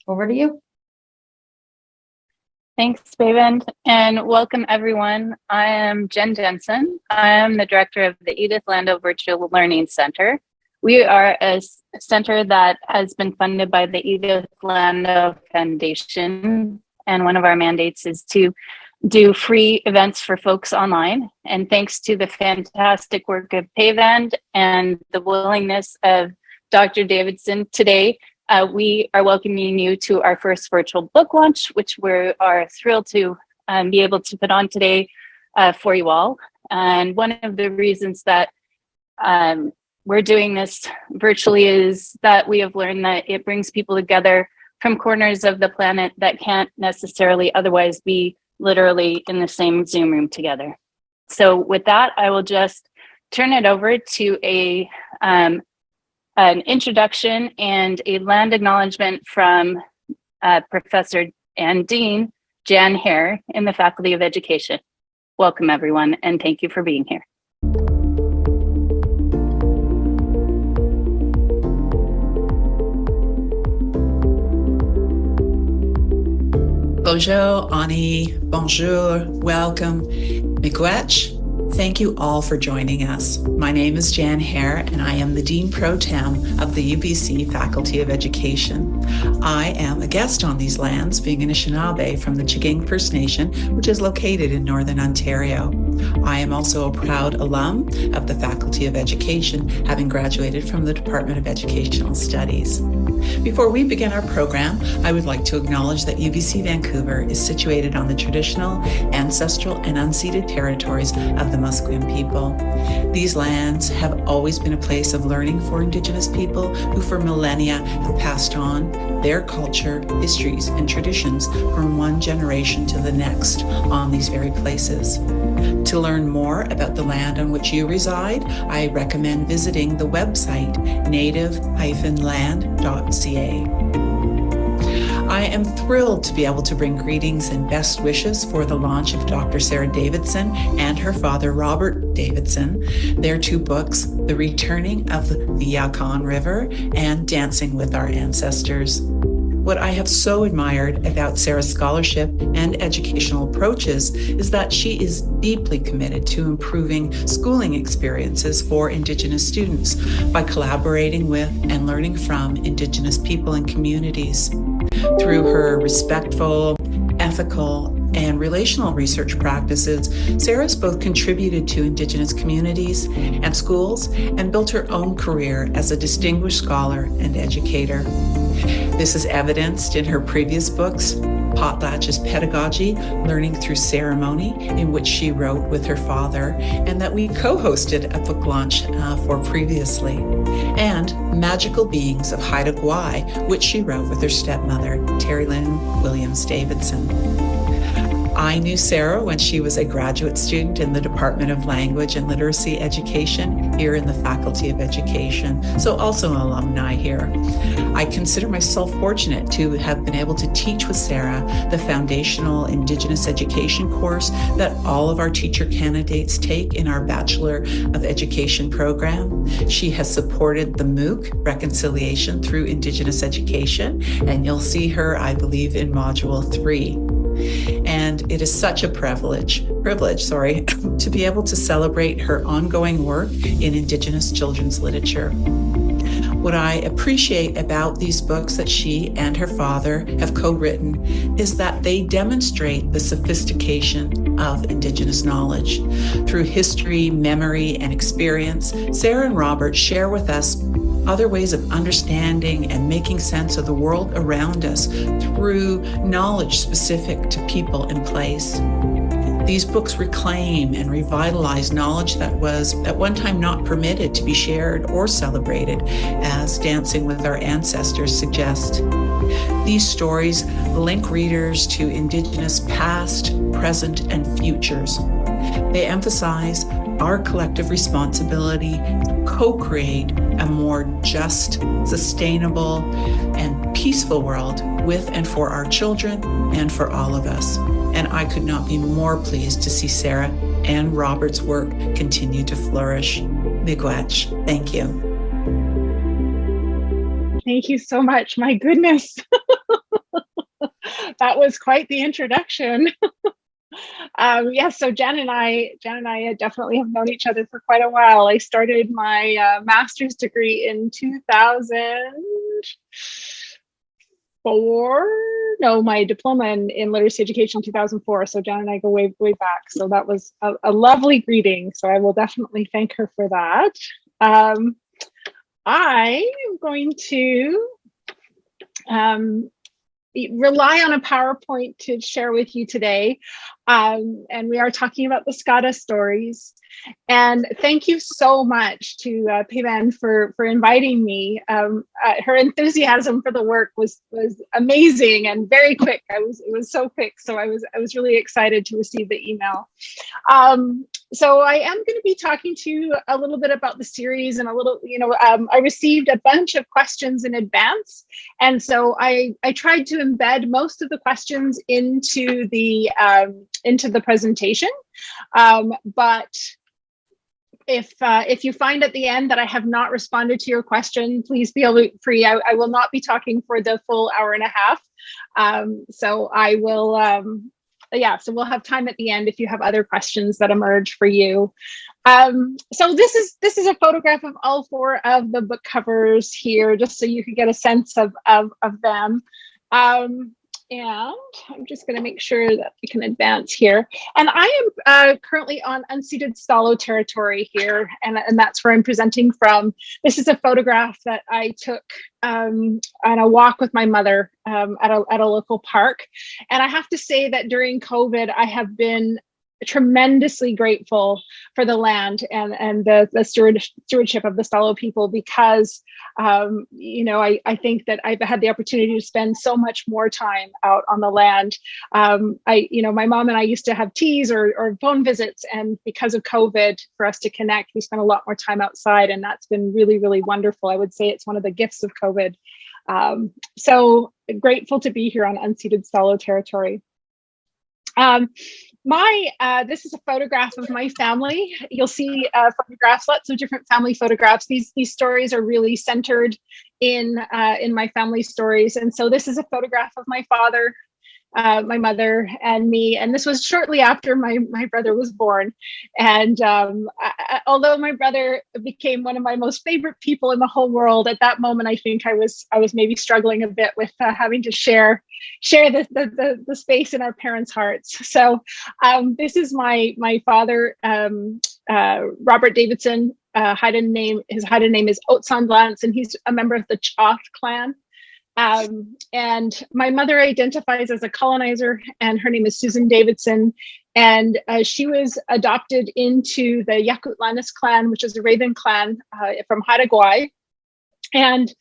over to you. Thanks, Baven, and welcome everyone. I am Jen Jensen. I am the director of the Edith Lando Virtual Learning Center. We are a center that has been funded by the Edith Lando Foundation, and one of our mandates is to do free events for folks online. And thanks to the fantastic work of Pavand and the willingness of Dr. Davidson today, we are welcoming you to our first virtual book launch, which we are thrilled to be able to put on today for you all. And one of the reasons that we're doing this virtually is that we have learned that it brings people together from corners of the planet that can't necessarily otherwise be literally in the same Zoom room together. So with that, I will just turn it over to an introduction and a land acknowledgement from Professor and Dean Jan Hare in the Faculty of Education. Welcome, everyone, and thank you for being here. Bonjour, Ani. Bonjour. Welcome. Miigwech. Thank you all for joining us. My name is Jan Hare, and I am the Dean Pro Tem of the UBC Faculty of Education. I am a guest on these lands, being an Anishinaabe from the Chiging First Nation, which is located in Northern Ontario. I am also a proud alum of the Faculty of Education, having graduated from the Department of Educational Studies. Before we begin our program, I would like to acknowledge that UBC Vancouver is situated on the traditional, ancestral, and unceded territories of the Musqueam people. These lands have always been a place of learning for Indigenous people who for millennia have passed on their culture, histories, and traditions from one generation to the next on these very places. To learn more about the land on which you reside, I recommend visiting the website native-land.ca. I am thrilled to be able to bring greetings and best wishes for the launch of Dr. Sara Davidson and her father, Robert Davidson, their two books, The Returning of the Yakoon River and Dancing with Our Ancestors. What I have so admired about Sara's scholarship and educational approaches is that she is deeply committed to improving schooling experiences for Indigenous students by collaborating with and learning from Indigenous people and communities. Through her respectful, ethical, and relational research practices, Sara's both contributed to Indigenous communities and schools and built her own career as a distinguished scholar and educator. This is evidenced in her previous books, Potlatch's Pedagogy, Learning Through Ceremony, in which she wrote with her father, and that we co-hosted a book launch for previously, and Magical Beings of Hadaguay, which she wrote with her stepmother, Terry Lynn Williams Davidson. I knew Sara when she was a graduate student in the Department of Language and Literacy Education here in the Faculty of Education, so also an alumni here. I consider myself fortunate to have been able to teach with Sara the foundational Indigenous education course that all of our teacher candidates take in our Bachelor of Education program. She has supported the MOOC, Reconciliation Through Indigenous Education, and you'll see her, I believe, in Module 3. And it is such a privilege, to be able to celebrate her ongoing work in Indigenous children's literature. What I appreciate about these books that she and her father have co-written is that they demonstrate the sophistication of Indigenous knowledge. Through history, memory, and experience, Sara and Robert share with us other ways of understanding and making sense of the world around us through knowledge specific to people and place. These books reclaim and revitalize knowledge that was at one time not permitted to be shared or celebrated, as Dancing with Our Ancestors suggests. These stories link readers to Indigenous past, present, and futures. They emphasize our collective responsibility to co-create a more just, sustainable, and peaceful world with and for our children and for all of us. And I could not be more pleased to see Sara and Robert's work continue to flourish. Miigwech. Thank you. Thank you so much. My goodness. That was quite the introduction. Yes, so Jen and I definitely have known each other for quite a while. I started my master's degree in 2004. No, my diploma in literacy education 2004. So Jen and I go way, way back. So that was a lovely greeting. So I will definitely thank her for that. I am going to rely on a PowerPoint to share with you today. And we are talking about the Scada stories. And thank you so much to Piven for inviting me. Her enthusiasm for the work was amazing and very quick. It was so quick. So I was really excited to receive the email. So I am going to be talking to you a little bit about the series and a little, I received a bunch of questions in advance. And so I tried to embed most of the questions into the presentation. But if you find at the end that I have not responded to your question, please feel free. I will not be talking for the full hour and a half. So I will, so we'll have time at the end if you have other questions that emerge for you. So this is a photograph of all four of the book covers here, just so you could get a sense of them. And I'm just going to make sure that we can advance here. And I am currently on unceded Stalo territory here, and that's where I'm presenting from. This is a photograph that I took on a walk with my mother at a local park. And I have to say that during COVID, I have been tremendously grateful for the land and the stewardship of the Stalo people, because I think that I've had the opportunity to spend so much more time out on the land. My mom and I used to have teas or phone visits, and because of COVID, for us to connect, we spent a lot more time outside, and that's been really, really wonderful. I would say it's one of the gifts of COVID. So grateful to be here on unceded Stalo territory. This is a photograph of my family. You'll see photographs, lots of different family photographs. These stories are really centered in my family stories. And so this is a photograph of my father, my mother, and me. And this was shortly after my brother was born. And although my brother became one of my most favorite people in the whole world, at that moment, I think I was maybe struggling a bit with having to share the space in our parents' hearts. So this is my father, Robert Davidson. His Haida name is Otsandlance, and he's a member of the Choth clan. And my mother identifies as a colonizer, and her name is Susan Davidson. And she was adopted into the Yakoon clan, which is a Raven clan from Hadaguay. And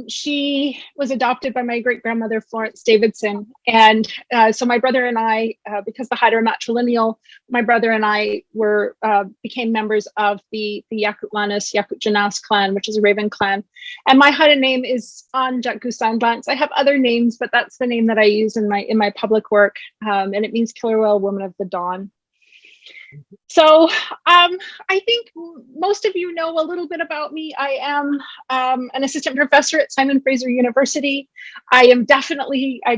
she was adopted by my great-grandmother, Florence Davidson. And so my brother and I, because the Haida are matrilineal, my brother and I became members of the Yakoon clan, which is a Raven clan. And my Haida name is Anjatgusandlance. I have other names, but that's the name that I use in my public work. And it means Killer Whale, Woman of the Dawn. So I think most of you know a little bit about me. I am an assistant professor at Simon Fraser University. I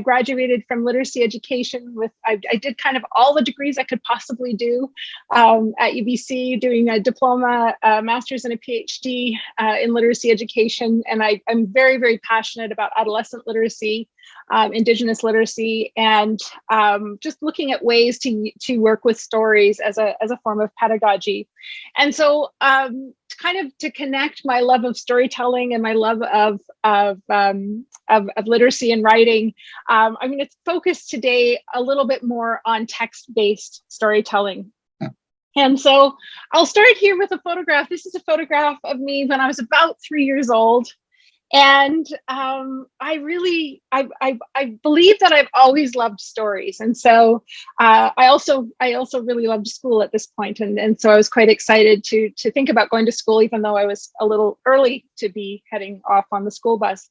graduated from literacy education I did kind of all the degrees I could possibly do at UBC, doing a diploma, a master's, and a PhD in literacy education. And I'm very, very passionate about adolescent literacy, Indigenous literacy, and just looking at ways to work with stories as a form of pedagogy. And so to connect my love of storytelling and my love of literacy and writing, I'm going to focus today a little bit more on text-based storytelling. And so I'll start here with a photograph. This is a photograph of me when I was about 3 years old. And I believe that I've always loved stories. And so I also really loved school at this point. And so I was quite excited to think about going to school, even though I was a little early to be heading off on the school bus.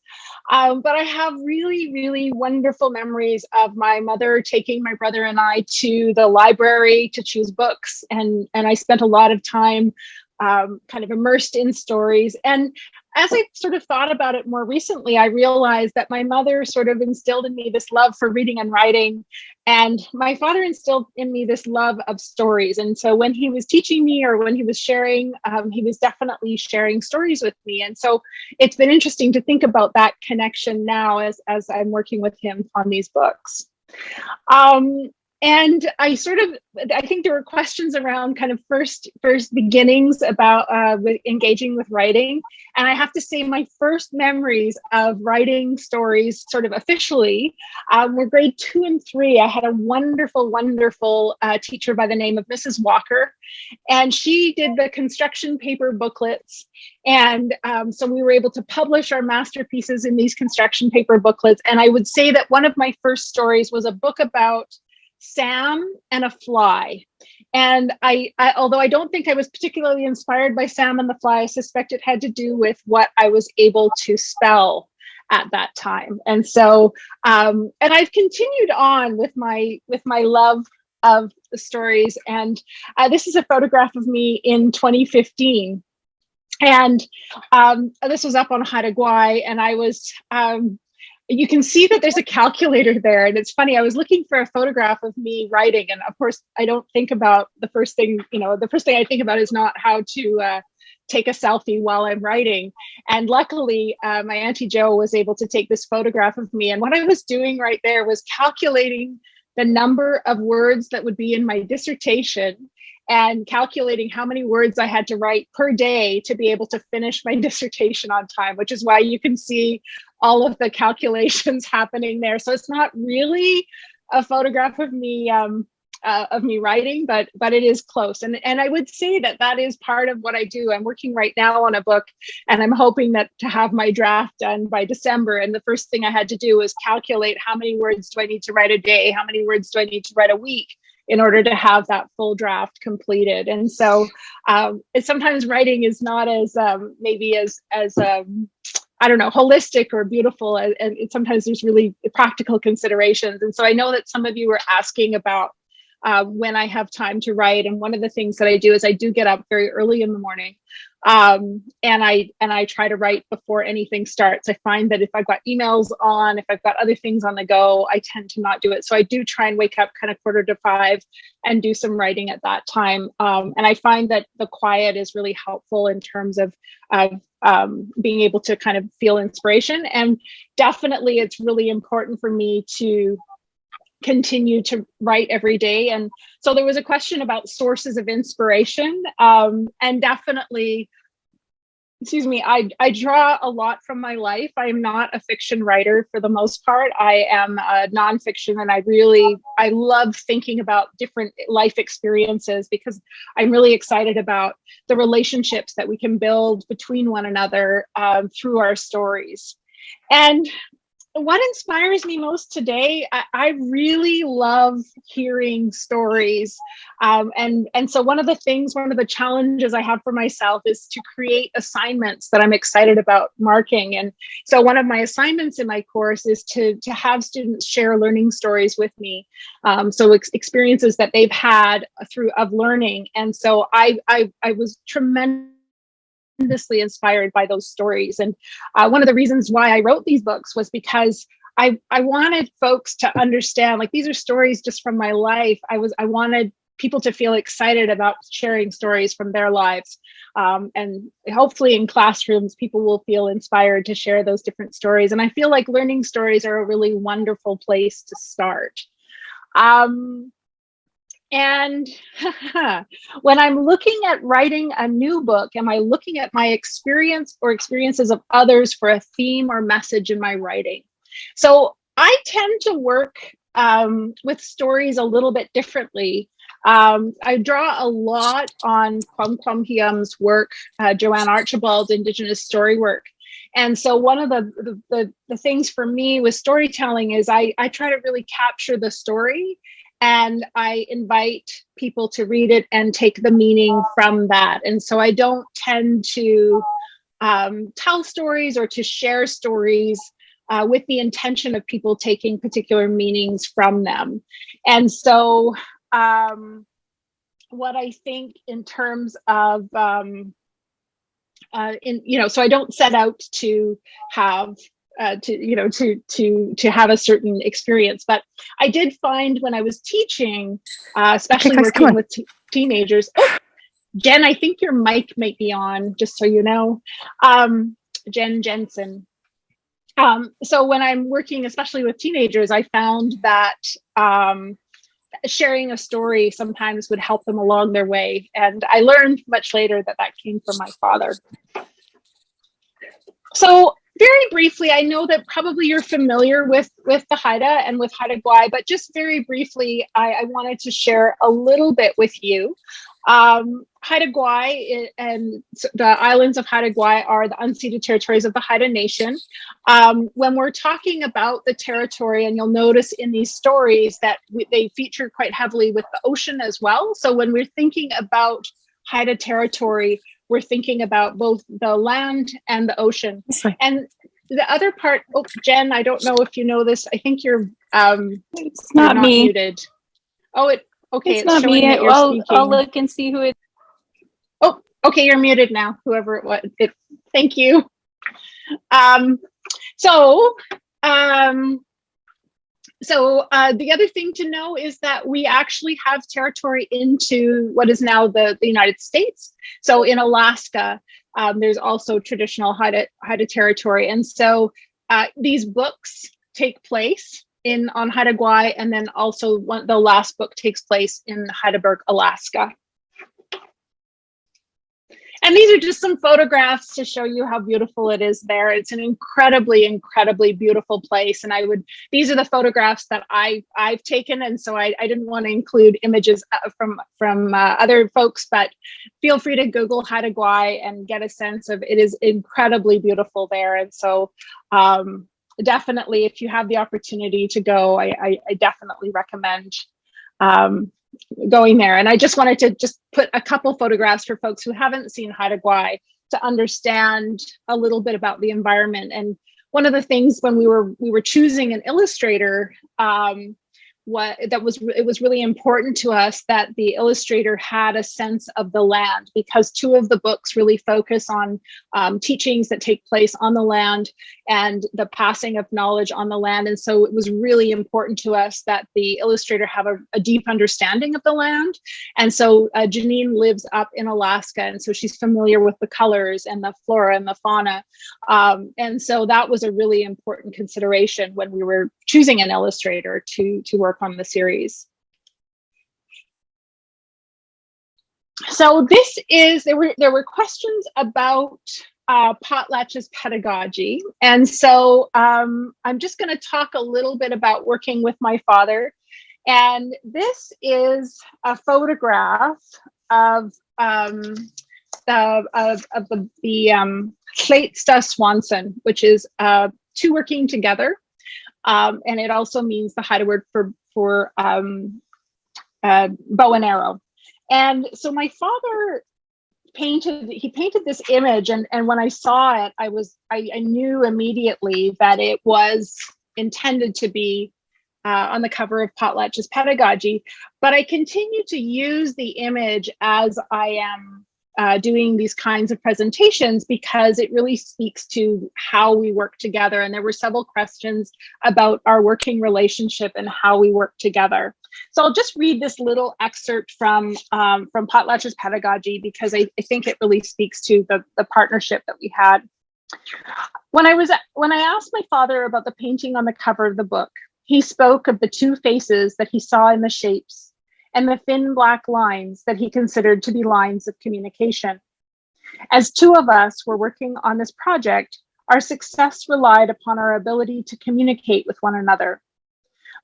But I have really, really wonderful memories of my mother taking my brother and I to the library to choose books. And I spent a lot of time kind of immersed in stories. And as I sort of thought about it more recently, I realized that my mother sort of instilled in me this love for reading and writing, and my father instilled in me this love of stories. And so when he was teaching me or when he was sharing, he was definitely sharing stories with me. And so it's been interesting to think about that connection now as I'm working with him on these books. And I think there were questions around kind of first beginnings about engaging with writing. And I have to say my first memories of writing stories sort of officially were grade 2 and 3. I had a wonderful teacher by the name of Mrs. Walker, and she did the construction paper booklets. And so we were able to publish our masterpieces in these construction paper booklets. And I would say that one of my first stories was a book about Sam and a fly. And I although I don't think I was particularly inspired by Sam and the fly, I suspect it had to do with what I was able to spell at that time. And so and I've continued on with my love of the stories. And this is a photograph of me in 2015. And this was up on Hadaguay, and I was you can see that there's a calculator there. And it's funny, I was looking for a photograph of me writing. And of course, I don't think about the first thing I think about is not how to take a selfie while I'm writing. And luckily, my Auntie Jo was able to take this photograph of me. And what I was doing right there was calculating the number of words that would be in my dissertation and calculating how many words I had to write per day to be able to finish my dissertation on time, which is why you can see all of the calculations happening there. So it's not really a photograph of me writing, but it is close. And I would say that is part of what I do. I'm working right now on a book, and I'm hoping that to have my draft done by December. And the first thing I had to do was calculate how many words do I need to write a day? How many words do I need to write a week in order to have that full draft completed? And so sometimes writing is not as maybe as I don't know, holistic or beautiful. And sometimes there's really practical considerations. And so I know that some of you were asking about when I have time to write. And one of the things that I do is I do get up very early in the morning. And I try to write before anything starts. I find that if I've got emails on, if I've got other things on the go, I tend to not do it. So I do try and wake up kind of 4:45 and do some writing at that time. And I find that the quiet is really helpful in terms of being able to kind of feel inspiration. And definitely it's really important for me to continue to write every day. And so there was a question about sources of inspiration, and definitely, I draw a lot from my life. I am not a fiction writer for the most part. I am a nonfiction, and I love thinking about different life experiences because I'm really excited about the relationships that we can build between one another through our stories. And what inspires me most today, I really love hearing stories. And so one of the challenges I have for myself is to create assignments that I'm excited about marking. And so one of my assignments in my course is to have students share learning stories with me. So experiences that they've had of learning. And so I was tremendously inspired by those stories. And one of the reasons why I wrote these books was because I wanted folks to understand, like, these are stories just from my life. I wanted people to feel excited about sharing stories from their lives. And hopefully in classrooms, people will feel inspired to share those different stories. And I feel like learning stories are a really wonderful place to start. And when I'm looking at writing a new book, am I looking at my experience or experiences of others for a theme or message in my writing? So I tend to work with stories a little bit differently. I draw a lot on Kwam Kwam Hiam's work, Joanne Archibald's Indigenous story work. And so one of the things for me with storytelling is I try to really capture the story, and I invite people to read it and take the meaning from that. And so I don't tend to tell stories or to share stories with the intention of people taking particular meanings from them. And so what I think in terms of so I don't set out to have to have a certain experience. But I did find when I was teaching, especially working with teenagers. Oh, Jen, I think your mic might be on, just so you know. Jen Jensen. So when I'm working, especially with teenagers, I found that sharing a story sometimes would help them along their way. And I learned much later that that came from my father. So very briefly, I know that probably you're familiar with the Haida and with Hadaguay, but just very briefly, I wanted to share a little bit with you. Hadaguay and the Islands of Hadaguay are the unceded territories of the Haida Nation. When we're talking about the territory, and you'll notice in these stories that they feature quite heavily with the ocean as well. So when we're thinking about Haida territory, we're thinking about both the land and the ocean. And the other part, oh, Jen, I don't know if you know this. I think you're it's not me. Muted. Oh, okay. It's not me. I'll look and see who it. Oh, okay. You're muted now. Whoever it was. Thank you. So the other thing to know is that we actually have territory into what is now the United States. So in Alaska, there's also traditional Haida territory. And so these books take place on Hadaguay, and then also the last book takes place in Heidelberg, Alaska. And these are just some photographs to show you how beautiful it is there. It's an incredibly, incredibly beautiful place. And these are the photographs that I've taken. And so I didn't want to include images from other folks, but feel free to Google Hadaguay and get a sense of it is incredibly beautiful there. And so definitely, if you have the opportunity to go, I definitely recommend going there. And I just wanted to just put a couple photographs for folks who haven't seen Hadaguay to understand a little bit about the environment. And one of the things when we were choosing an illustrator, it was really important to us that the illustrator had a sense of the land, because two of the books really focus on teachings that take place on the land and the passing of knowledge on the land. And so it was really important to us that the illustrator have a deep understanding of the land. And so Janine lives up in Alaska, and so she's familiar with the colors and the flora and the fauna. And so that was a really important consideration when we were choosing an illustrator to work on the series. So there were questions about Potlatch's pedagogy. And so I'm just going to talk a little bit about working with my father. And this is a photograph of the Kleitsta Swanson, which is two working together. And it also means the Haida word for bow and arrow. And so my father painted this image, and when I saw it, I knew immediately that it was intended to be on the cover of Potlatch's Pedagogy. But I continue to use the image as I am doing these kinds of presentations, because it really speaks to how we work together. And there were several questions about our working relationship and how we work together. So I'll just read this little excerpt from Potlatch's Pedagogy, because I think it really speaks to the partnership that we had. When I asked my father about the painting on the cover of the book, he spoke of the two faces that he saw in the shapes, and the thin black lines that he considered to be lines of communication. As two of us were working on this project, our success relied upon our ability to communicate with one another.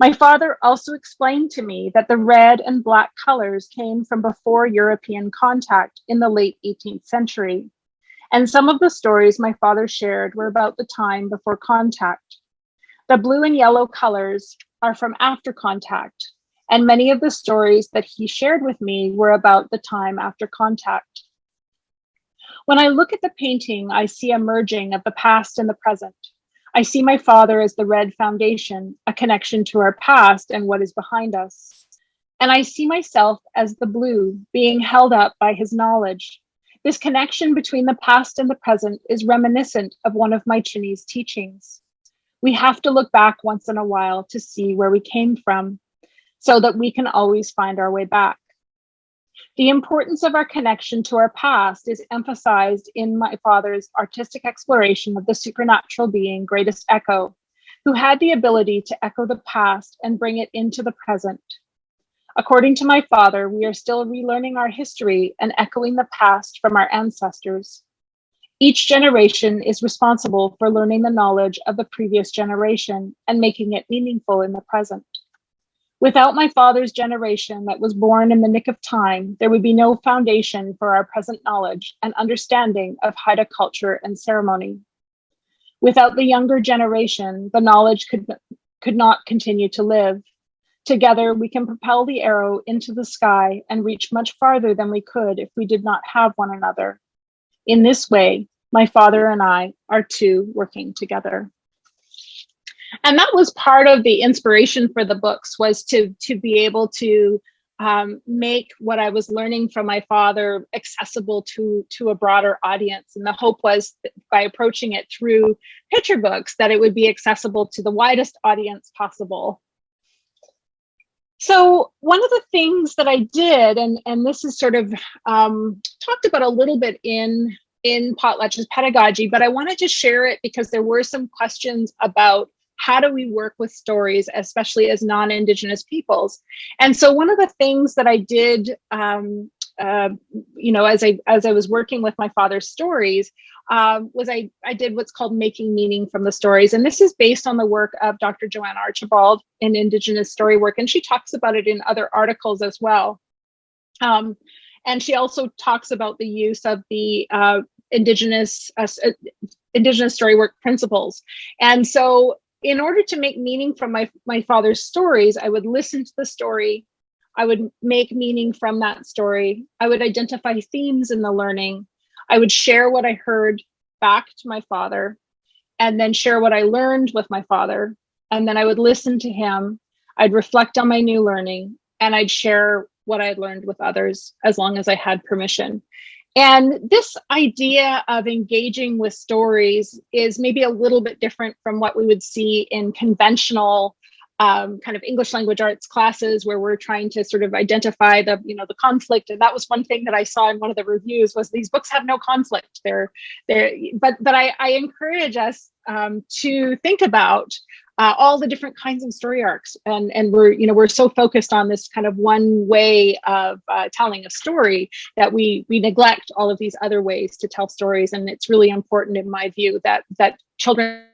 My father also explained to me that the red and black colors came from before European contact in the late 18th century. And some of the stories my father shared were about the time before contact. The blue and yellow colors are from after contact, and many of the stories that he shared with me were about the time after contact. When I look at the painting, I see a merging of the past and the present. I see my father as the red foundation, a connection to our past and what is behind us. And I see myself as the blue, being held up by his knowledge, This connection between the past and the present is reminiscent of one of my Chinese teachings. We have to look back once in a while to see where we came from, so that we can always find our way back. The importance of our connection to our past is emphasized in my father's artistic exploration of the supernatural being Greatest Echo, who had the ability to echo the past and bring it into the present. According to my father, we are still relearning our history and echoing the past from our ancestors. Each generation is responsible for learning the knowledge of the previous generation and making it meaningful in the present. Without my father's generation that was born in the nick of time, there would be no foundation for our present knowledge and understanding of Haida culture and ceremony. Without the younger generation, the knowledge could not continue to live. Together, we can propel the arrow into the sky and reach much farther than we could if we did not have one another. In this way, my father and I are two working together. And that was part of the inspiration for the books, was to be able to make what I was learning from my father accessible to a broader audience. And the hope was that by approaching it through picture books, that it would be accessible to the widest audience possible. So one of the things that I did, and this is sort of talked about a little bit in Potlatch's pedagogy, but I wanted to share it because there were some questions about how do we work with stories, especially as non-Indigenous peoples. And so one of the things that I did, as I was working with my father's stories, was I did what's called making meaning from the stories. And this is based on the work of Dr. Joanne Archibald in Indigenous story work. And she talks about it in other articles as well. And she also talks about the use of the Indigenous story work principles. And so in order to make meaning from my father's stories, I would listen to the story. I would make meaning from that story. I would identify themes in the learning. I would share what I heard back to my father, and then share what I learned with my father. And then I would listen to him. I'd reflect on my new learning, and I'd share what I had learned with others as long as I had permission. And this idea of engaging with stories is maybe a little bit different from what we would see in conventional kind of English language arts classes, where we're trying to sort of identify the conflict. And that was one thing that I saw in one of the reviews, was these books have no conflict. But I encourage us to think about all the different kinds of story arcs, and we're so focused on this kind of one way of telling a story that we neglect all of these other ways to tell stories. And it's really important, in my view, that children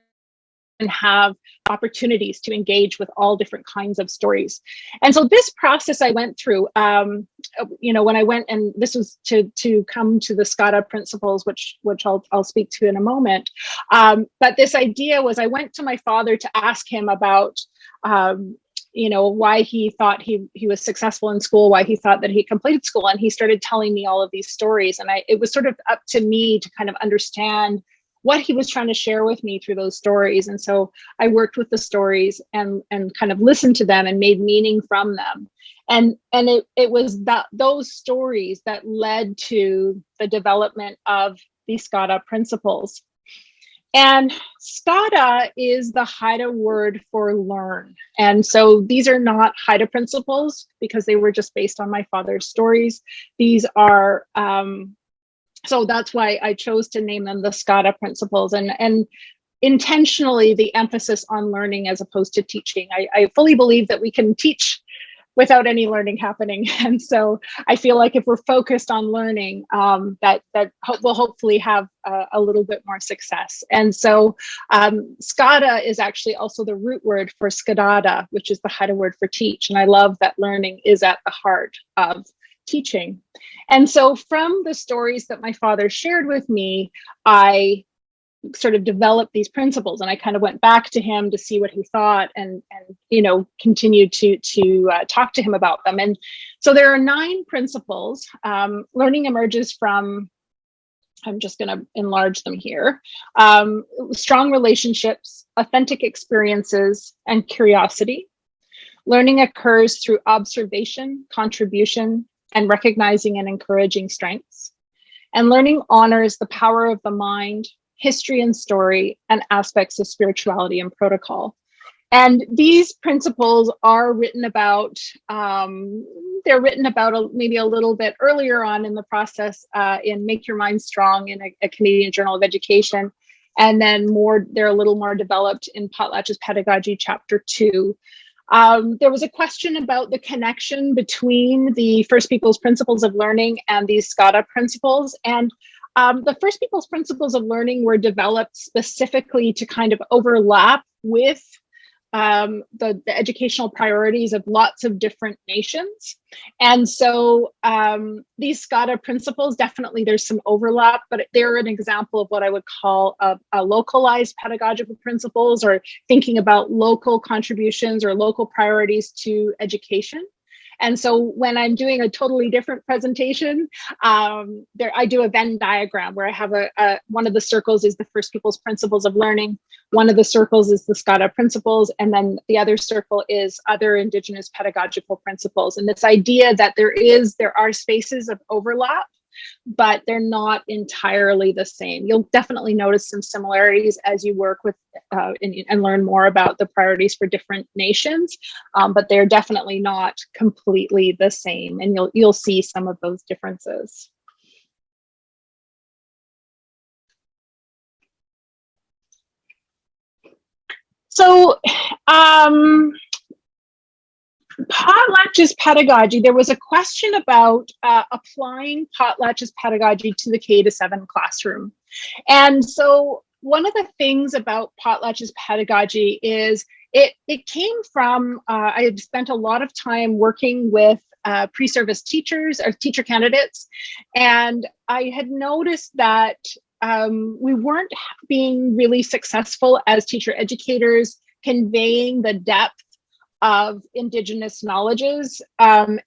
have opportunities to engage with all different kinds of stories. And so this process I went through, when I went, and this was to come to the Scada Principles, which I'll speak to in a moment. But this idea was, I went to my father to ask him about, why he thought he was successful in school, why he thought that he completed school. And he started telling me all of these stories. And it was sort of up to me to kind of understand what he was trying to share with me through those stories. And so I worked with the stories and kind of listened to them and made meaning from them. And it was those stories that led to the development of the Scada Principles. And Scada is the Haida word for learn. And so these are not Haida principles, because they were just based on my father's stories. These are, so that's why I chose to name them the Scada Principles, and intentionally the emphasis on learning as opposed to teaching. I fully believe that we can teach without any learning happening. And so I feel like if we're focused on learning, that we'll hopefully have a little bit more success. And so Scada is actually also the root word for Scadada, which is the Haida word for teach. And I love that learning is at the heart of teaching. And so from the stories that my father shared with me, I sort of developed these principles, and I kind of went back to him to see what he thought, and continued to talk to him about them. And so there are 9 principles. Learning emerges from, I'm just going to enlarge them here, strong relationships, authentic experiences, and curiosity. Learning occurs through observation, contribution, and recognizing and encouraging strengths. And learning honors the power of the mind, history and story, and aspects of spirituality and protocol. And these principles are written about, they're written about maybe a little bit earlier on in the process in Make Your Mind Strong in a Canadian Journal of Education. And then they're a little more developed in Potlatch's Pedagogy, Chapter 2. There was a question about the connection between the First Peoples Principles of Learning and these Scada Principles. And the First Peoples Principles of Learning were developed specifically to kind of overlap with the educational priorities of lots of different nations. And so these Scada principles, definitely there's some overlap, but they're an example of what I would call a localized pedagogical principles, or thinking about local contributions or local priorities to education. And so when I'm doing a totally different presentation, I do a Venn diagram where I have one of the circles is the First Peoples Principles of Learning, one of the circles is the Scada Principles, and then the other circle is other Indigenous pedagogical principles. And this idea that there are spaces of overlap, but they're not entirely the same. You'll definitely notice some similarities as you work with and learn more about the priorities for different nations, but they're definitely not completely the same, and you'll see some of those differences. So Potlatch's pedagogy, there was a question about applying Potlatch's pedagogy to the K-7 classroom. And so one of the things about Potlatch's pedagogy is it came from, I had spent a lot of time working with pre-service teachers or teacher candidates, and I had noticed that we weren't being really successful as teacher educators conveying the depth of Indigenous knowledges and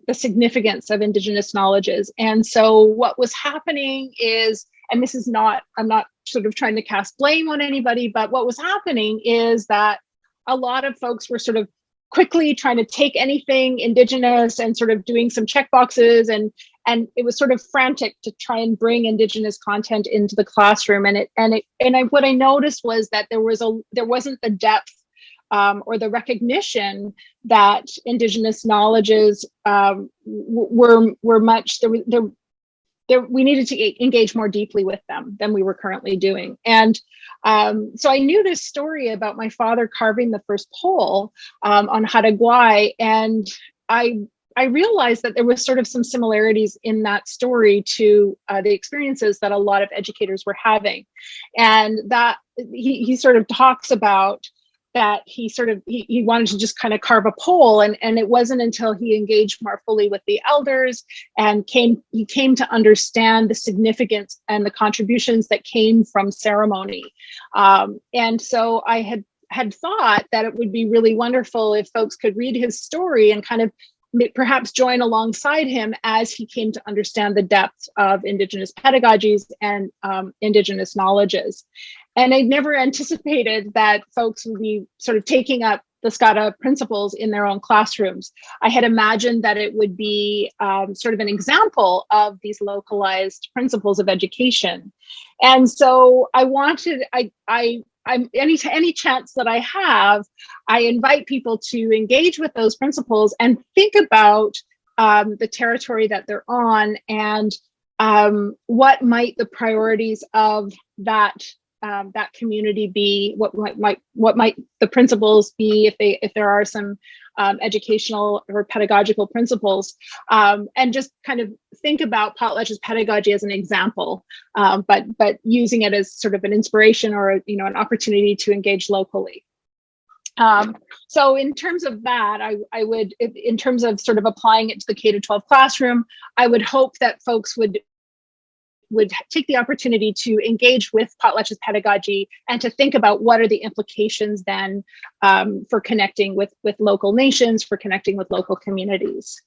the significance of Indigenous knowledges. And so what was happening is, and this is not, I'm not sort of trying to cast blame on anybody, but what was happening is that a lot of folks were sort of quickly trying to take anything Indigenous and sort of doing some check boxes, and it was sort of frantic to try and bring Indigenous content into the classroom. What I noticed was that there wasn't the depth or the recognition that Indigenous knowledges were much. We needed to engage more deeply with them than we were currently doing. And so I knew this story about my father carving the first pole on Hadaguay, and I realized that there was sort of some similarities in that story to the experiences that a lot of educators were having. And that he sort of talks about that he wanted to just kind of carve a pole, and it wasn't until he engaged more fully with the elders and he came to understand the significance and the contributions that came from ceremony. And so I had thought that it would be really wonderful if folks could read his story and kind of perhaps join alongside him as he came to understand the depth of Indigenous pedagogies and Indigenous knowledges. And I never anticipated that folks would be sort of taking up the Scada principles in their own classrooms. I had imagined that it would be sort of an example of these localized principles of education. And so I wanted, any chance that I have, I invite people to engage with those principles and think about the territory that they're on, and what might the priorities of that community be, what might the principles be if there are some educational or pedagogical principles, and just kind of think about Potlatch's pedagogy as an example, but using it as sort of an inspiration or an opportunity to engage locally. So in terms of that, I would, in terms of sort of applying it to the K-12 classroom, I would hope that folks would take the opportunity to engage with Potlatch's pedagogy and to think about what are the implications then for connecting with local nations, for connecting with local communities.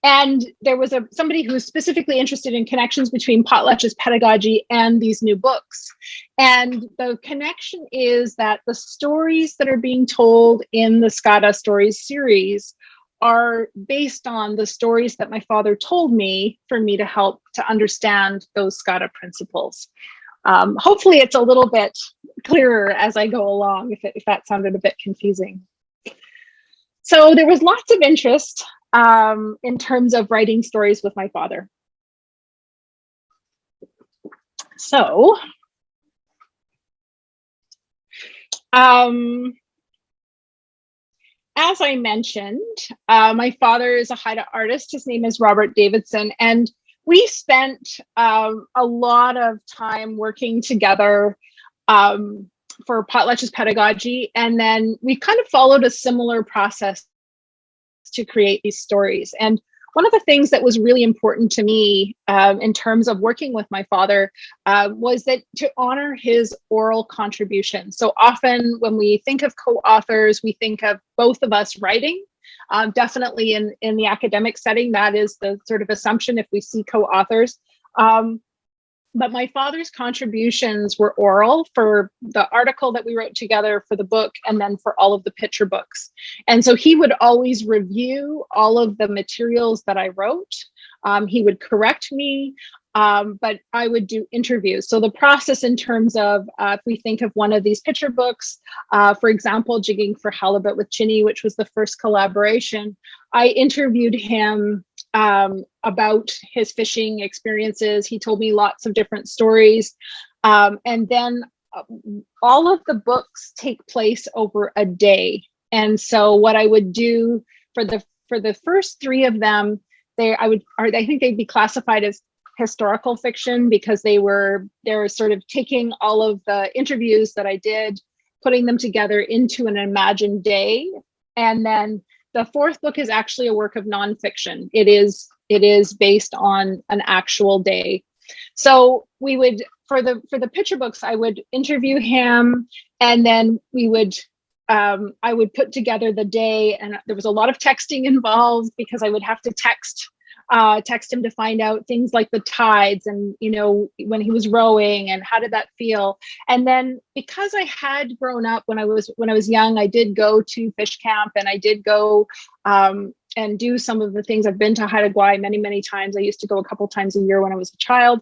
And there was somebody who was specifically interested in connections between Potlatch's pedagogy and these new books. And the connection is that the stories that are being told in the Scada Stories series are based on the stories that my father told me for me to help to understand those Scada principles. Hopefully it's a little bit clearer as I go along, if that sounded a bit confusing. So there was lots of interest in terms of writing stories with my father. So, as I mentioned, my father is a Haida artist. His name is Robert Davidson, and we spent a lot of time working together for Potlatch's pedagogy, and then we kind of followed a similar process to create these stories. And one of the things that was really important to me in terms of working with my father was that to honor his oral contribution. So often when we think of co-authors, we think of both of us writing. Definitely in the academic setting, that is the sort of assumption if we see co-authors. But my father's contributions were oral for the article that we wrote together for the book, and then for all of the picture books. And so he would always review all of the materials that I wrote. He would correct me, but I would do interviews. So the process in terms of, if we think of one of these picture books, for example, Jigging for Halibut with Chinny, which was the first collaboration, I interviewed him about his fishing experiences. He told me lots of different stories. And then all of the books take place over a day. And so what I would do for the first three of them, I think they'd be classified as historical fiction, because they're sort of taking all of the interviews that I did, putting them together into an imagined day. And then the fourth book is actually a work of nonfiction. It is based on an actual day. So we would, for the picture books, I would interview him, and then I would put together the day, and there was a lot of texting involved because I would have to text him to find out things like the tides and, when he was rowing and how did that feel. And then because I had grown up when I was young, I did go to fish camp, and I did go and do some of the things. I've been to Hadaguay many, many times. I used to go a couple times a year when I was a child.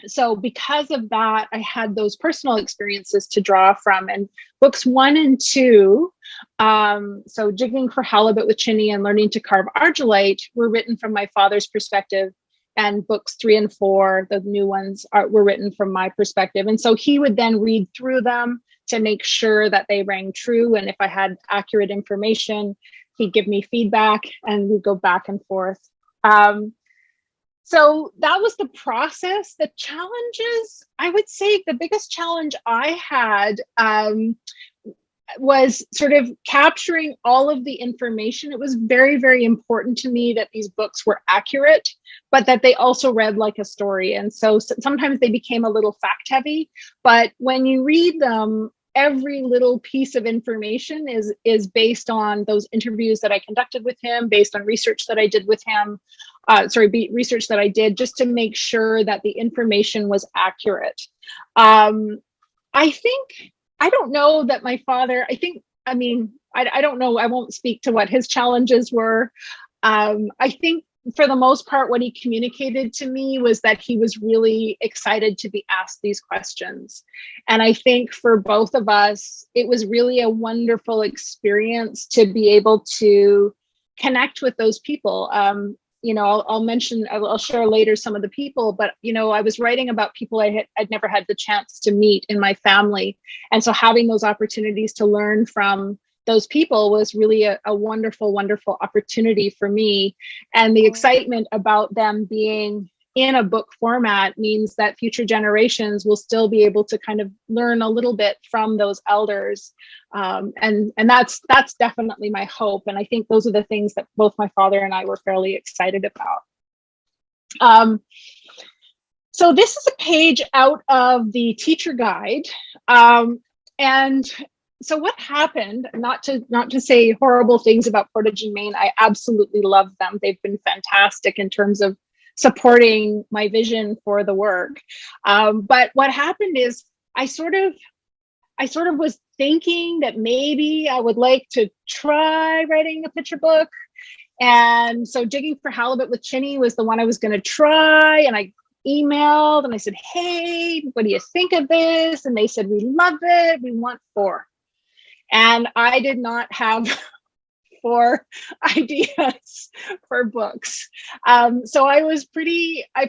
So because of that, I had those personal experiences to draw from. And books 1 and 2, so Jigging for Halibut with Chinny and Learning to Carve Argelite, were written from my father's perspective. And books 3 and 4, the new ones, were written from my perspective. And so he would then read through them to make sure that they rang true. And if I had accurate information, he'd give me feedback, and we'd go back and forth. So that was the process. The challenges, I would say the biggest challenge I had was sort of capturing all of the information. It was very, very important to me that these books were accurate, but that they also read like a story. And so sometimes they became a little fact heavy, but when you read them, every little piece of information is based on those interviews that I conducted with him, based on research that I did with him, research that I did just to make sure that the information was accurate. I don't know that my father, I don't know, I won't speak to what his challenges were. I think for the most part, what he communicated to me was that he was really excited to be asked these questions. And I think for both of us, it was really a wonderful experience to be able to connect with those people. I'll share later some of the people, but, I was writing about people I'd never had the chance to meet in my family. And so having those opportunities to learn from those people was really a wonderful, wonderful opportunity for me. And the excitement about them being in a book format means that future generations will still be able to kind of learn a little bit from those elders. And that's definitely my hope. And I think those are the things that both my father and I were fairly excited about. So this is a page out of the teacher guide. And so what happened, not to say horrible things about Portage and Main, I absolutely love them. They've been fantastic in terms of supporting my vision for the work. But what happened is I sort of was thinking that maybe I would like to try writing a picture book. And so Jigging for Halibut with Chinny was the one I was going to try. And I emailed and I said, hey, what do you think of this? And they said, we love it. We want 4. And I did not have 4 ideas for books. So I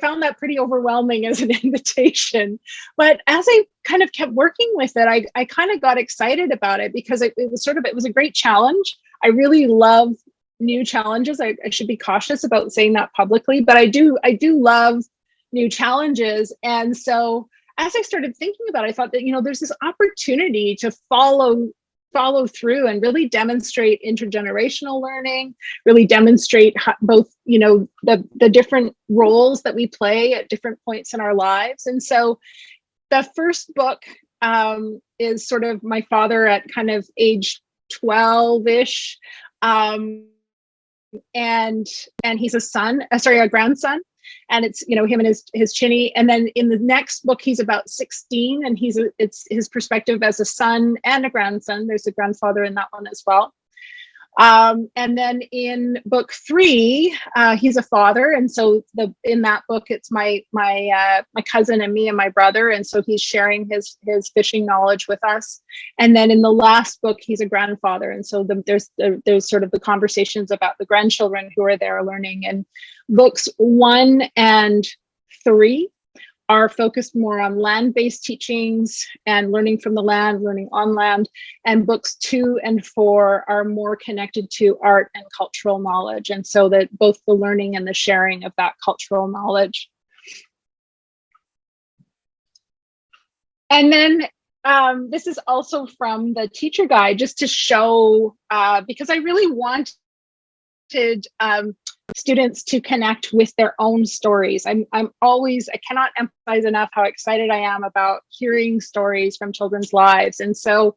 found that pretty overwhelming as an invitation. But as I kind of kept working with it, I kind of got excited about it because it was a great challenge. I really love new challenges. I should be cautious about saying that publicly, but I do love new challenges. And so as I started thinking about it, I thought that, there's this opportunity to follow through and really demonstrate intergenerational learning, really demonstrate both, the different roles that we play at different points in our lives. And so the first book is sort of my father at kind of age 12-ish. And he's a grandson. And it's, him and his Chinny. And then in the next book, he's about 16 and it's his perspective as a son and a grandson. There's a grandfather in that one as well. And then in book 3, he's a father. And so in that book, it's my cousin and me and my brother. And so he's sharing his fishing knowledge with us. And then in the last book, he's a grandfather. And so there's sort of the conversations about the grandchildren who are there learning. And books 1 and 3 are focused more on land-based teachings and learning from the land, learning on land. And books 2 and 4 are more connected to art and cultural knowledge. And so that both the learning and the sharing of that cultural knowledge. And then this is also from the teacher guide, just to show, because I really wanted students to connect with their own stories. I cannot emphasize enough how excited I am about hearing stories from children's lives. And so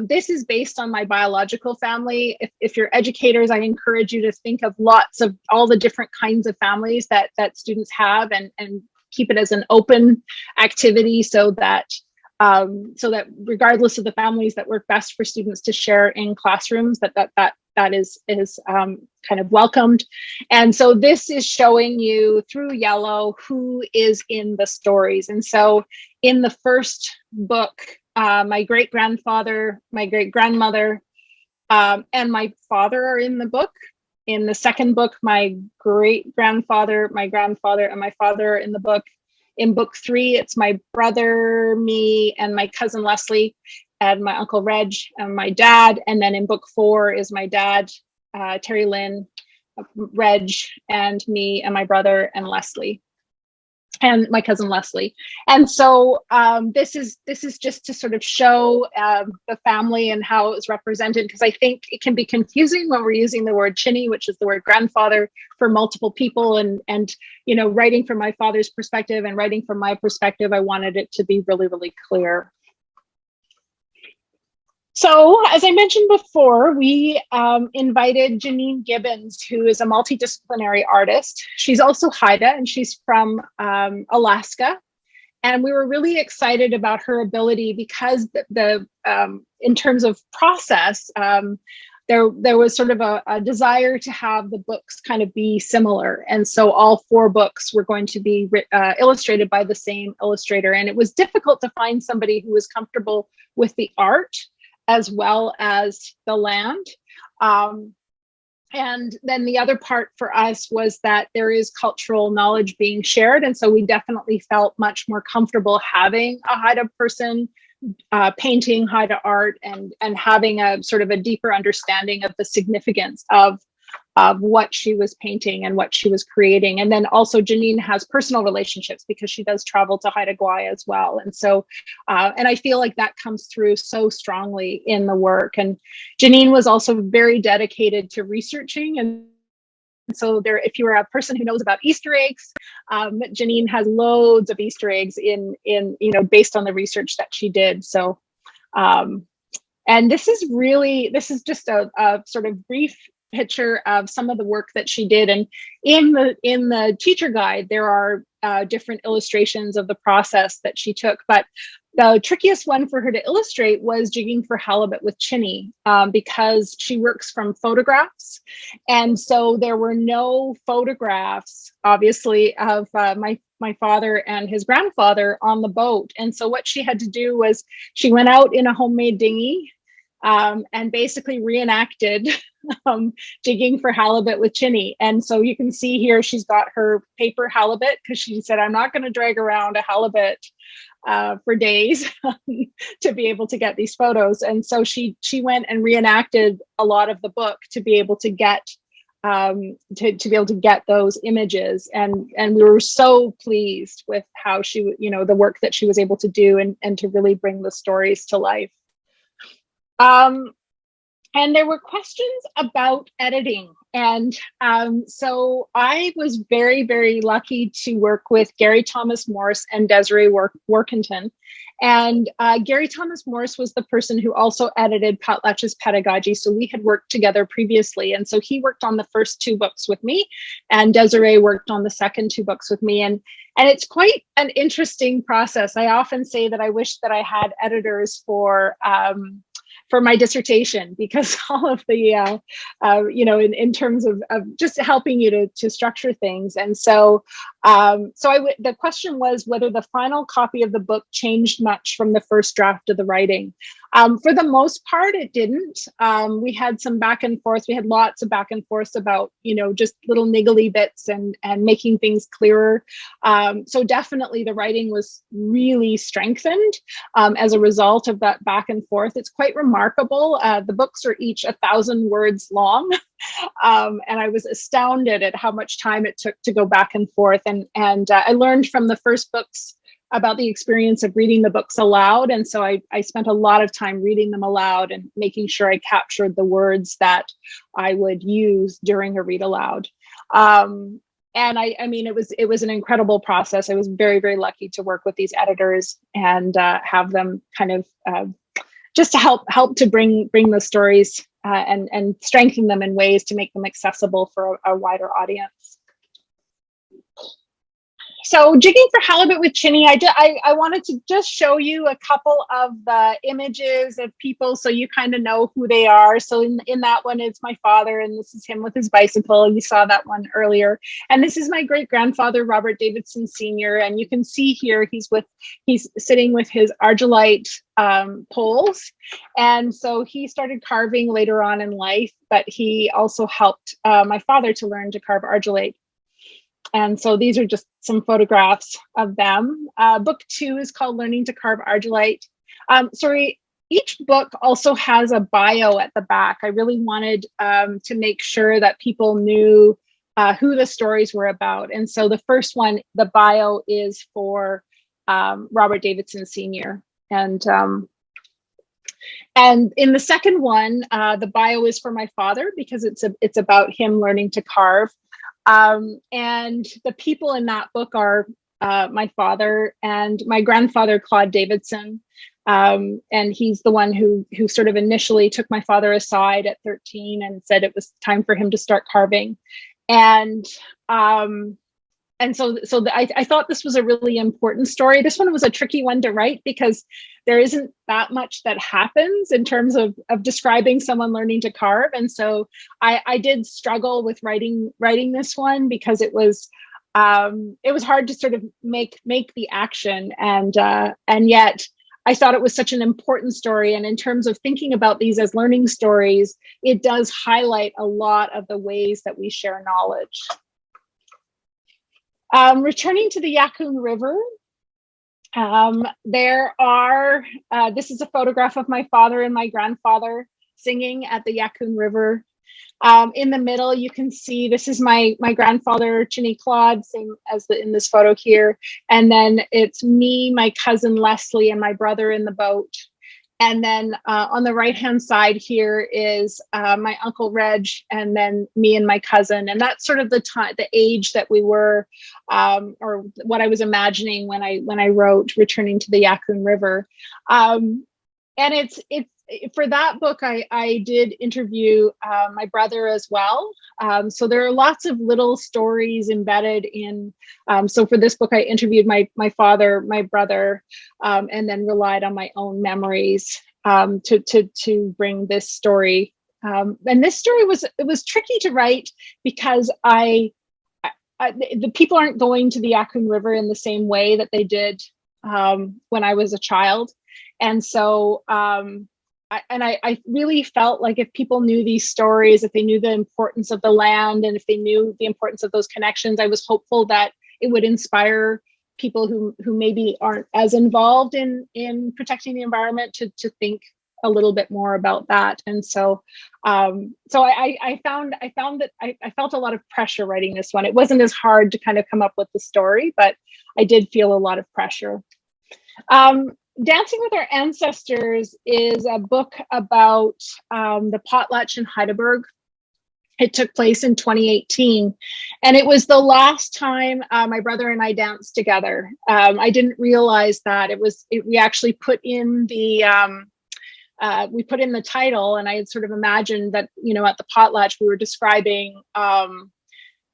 this is based on my biological family. If you're educators, I encourage you to think of lots of all the different kinds of families that students have and keep it as an open activity so that regardless of the families that work best for students to share in classrooms, that is kind of welcomed. And so this is showing you through yellow who is in the stories. And so in the first book, my great-grandfather, my great-grandmother, and my father are in the book. In the second book, my great-grandfather, my grandfather, and my father are in the book. In book 3, it's my brother, me, and my cousin Leslie, and my uncle Reg, and my dad. And then in book 4 is my dad, Terry Lynn, Reg, and me, and my brother, and Leslie, and my cousin Leslie. And so this is just to sort of show the family and how it was represented, because I think it can be confusing when we're using the word Chinny, which is the word grandfather, for multiple people. And writing from my father's perspective and writing from my perspective, I wanted it to be really, really clear. So, as I mentioned before, we invited Janine Gibbons, who is a multidisciplinary artist. She's also Haida, and she's from Alaska. And we were really excited about her ability because in terms of process, there was sort of a desire to have the books kind of be similar. And so all 4 books were going to be illustrated by the same illustrator. And it was difficult to find somebody who was comfortable with the art as well as the land. And then the other part for us was that there is cultural knowledge being shared. And so we definitely felt much more comfortable having a Haida person painting Haida art and having a sort of a deeper understanding of the significance of what she was painting and what she was creating. And then also Janine has personal relationships because she does travel to Hadaguay as well. And so, and I feel like that comes through so strongly in the work. And Janine was also very dedicated to researching. And so if you are a person who knows about Easter eggs, Janine has loads of Easter eggs in based on the research that she did. So, and this is just a sort of brief picture of some of the work that she did. And in the teacher guide, there are different illustrations of the process that she took. But The trickiest one for her to illustrate was jigging for halibut with Chinny, because she works from photographs. And so there were no photographs, obviously, of my father and his grandfather on the boat. And so what she had to do was she went out in a homemade dinghy, and basically reenacted jigging for halibut with Chinny. And so you can see here, she's got her paper halibut, because she said, I'm not going to drag around a halibut for days to be able to get these photos. And so she went and reenacted a lot of the book to be able to get to be able to get those images. And we were so pleased with how she, the work that she was able to do, and to really bring the stories to life. And there were questions about editing. And so I was very, very lucky to work with Gary Thomas Morse and Desiree Workington. And Gary Thomas Morse was the person who also edited Potlatch's Pedagogy. So we had worked together previously. And so he worked on the first 2 books with me, and Desiree worked on the second 2 books with me. And it's quite an interesting process. I often say that I wish that I had editors for my dissertation, because all of the, in terms of just helping you to structure things. And so, the question was whether the final copy of the book changed much from the first draft of the writing. For the most part, it didn't. We had some back and forth. We had lots of back and forth about, just little niggly bits and making things clearer. So definitely the writing was really strengthened as a result of that back and forth. It's quite remarkable. The books are each 1,000 words long. And I was astounded at how much time it took to go back and forth. And I learned from the first books about the experience of reading the books aloud. And so I spent a lot of time reading them aloud and making sure I captured the words that I would use during a read aloud. And I mean, it was an incredible process. I was very, very lucky to work with these editors and have them kind of just to help to bring the stories and strengthen them in ways to make them accessible for a wider audience. So jigging for halibut with Chinny, I wanted to just show you a couple of the images of people so you kind of know who they are. So in that one, it's my father, and this is him with his bicycle. You saw that one earlier. And this is my great-grandfather, Robert Davidson Sr. And you can see here, he's sitting with his Argelite poles. And so he started carving later on in life, but he also helped my father to learn to carve Argelite. And so these are just some photographs of them. Book 2 is called Learning to Carve Argelite. Each book also has a bio at the back. I really wanted to make sure that people knew who the stories were about. And so the first one, the bio is for Robert Davidson Sr. And in the second one, the bio is for my father, because it's about him learning to carve. And the people in that book are my father and my grandfather, Claude Davidson. And he's the one who sort of initially took my father aside at 13 and said it was time for him to start carving. And so I thought this was a really important story. This one was a tricky one to write because there isn't that much that happens in terms of describing someone learning to carve. And so I did struggle with writing this one because it was hard to sort of make the action. And yet I thought it was such an important story. And in terms of thinking about these as learning stories, it does highlight a lot of the ways that we share knowledge. Returning to the Yakoon River, this is a photograph of my father and my grandfather singing at the Yakoon River. In the middle, you can see this is my grandfather, Chinny Claude, same as in this photo here. And then it's me, my cousin Leslie, and my brother in the boat. And then on the right-hand side here is my Uncle Reg, and then me and my cousin. And that's sort of the age that we were, or what I was imagining when I wrote Returning to the Yakoon River. And for that book, I did interview my brother as well. So there are lots of little stories embedded in. So for this book, I interviewed my father, my brother, and then relied on my own memories to bring this story. And this story was tricky to write because the people aren't going to the Yakoon River in the same way that they did when I was a child, and so. I really felt like if people knew these stories, if they knew the importance of the land, and if they knew the importance of those connections, I was hopeful that it would inspire people who maybe aren't as involved in protecting the environment to think a little bit more about that. And so, I found that I felt a lot of pressure writing this one. It wasn't as hard to kind of come up with the story, but I did feel a lot of pressure. Dancing with Our Ancestors is a book about the potlatch in Heidelberg. It took place in 2018, and it was the last time my brother and I danced together. I didn't realize that we actually put in the title, and I had sort of imagined that, at the potlatch we were describing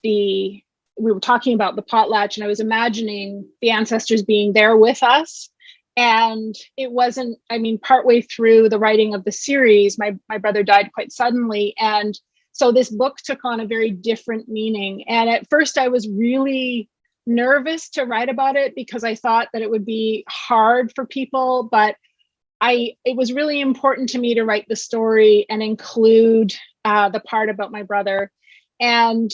we were talking about the potlatch, and I was imagining the ancestors being there with us. And it wasn't, partway through the writing of the series, my brother died quite suddenly. And so this book took on a very different meaning. And at first I was really nervous to write about it because I thought that it would be hard for people, but it was really important to me to write the story and include the part about my brother. And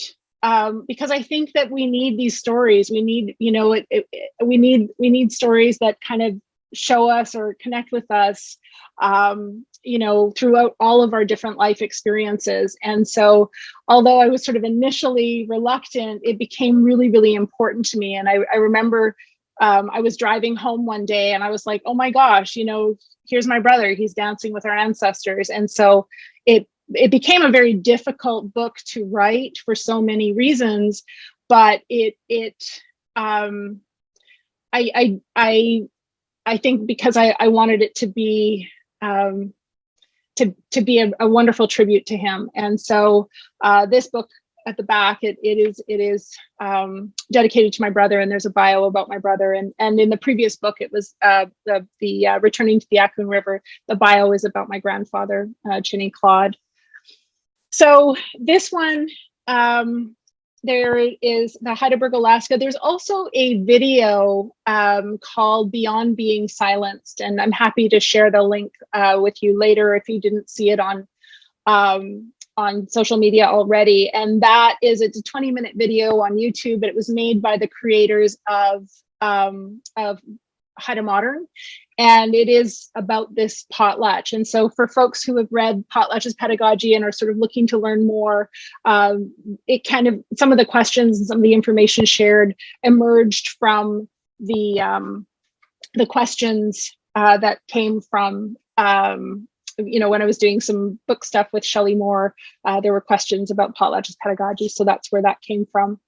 because I think that we need these stories. We need, we need stories that kind of show us or connect with us, throughout all of our different life experiences. And so, although I was sort of initially reluctant, it became really, really important to me. And I remember I was driving home one day and I was like, oh my gosh, here's my brother, he's dancing with our ancestors. And so it became a very difficult book to write for so many reasons, but I think because I wanted it to be to be a wonderful tribute to him. And so this book at the back, it is dedicated to my brother, and there's a bio about my brother. And in the previous book, it was the Returning to the Yakoon River. The bio is about my grandfather, Chinny Claude. So this one, there is the Heidelberg, Alaska. There's also a video called Beyond Being Silenced, and I'm happy to share the link with you later if you didn't see it on social media already. And it's a 20-minute video on YouTube, but it was made by the creators of Haida Modern, and it is about this potlatch. And so for folks who have read Potlatch's pedagogy and are sort of looking to learn more, it kind of, some of the questions and some of the information shared emerged from the questions that came from when I was doing some book stuff with Shelley Moore, there were questions about Potlatch's pedagogy, so that's where that came from.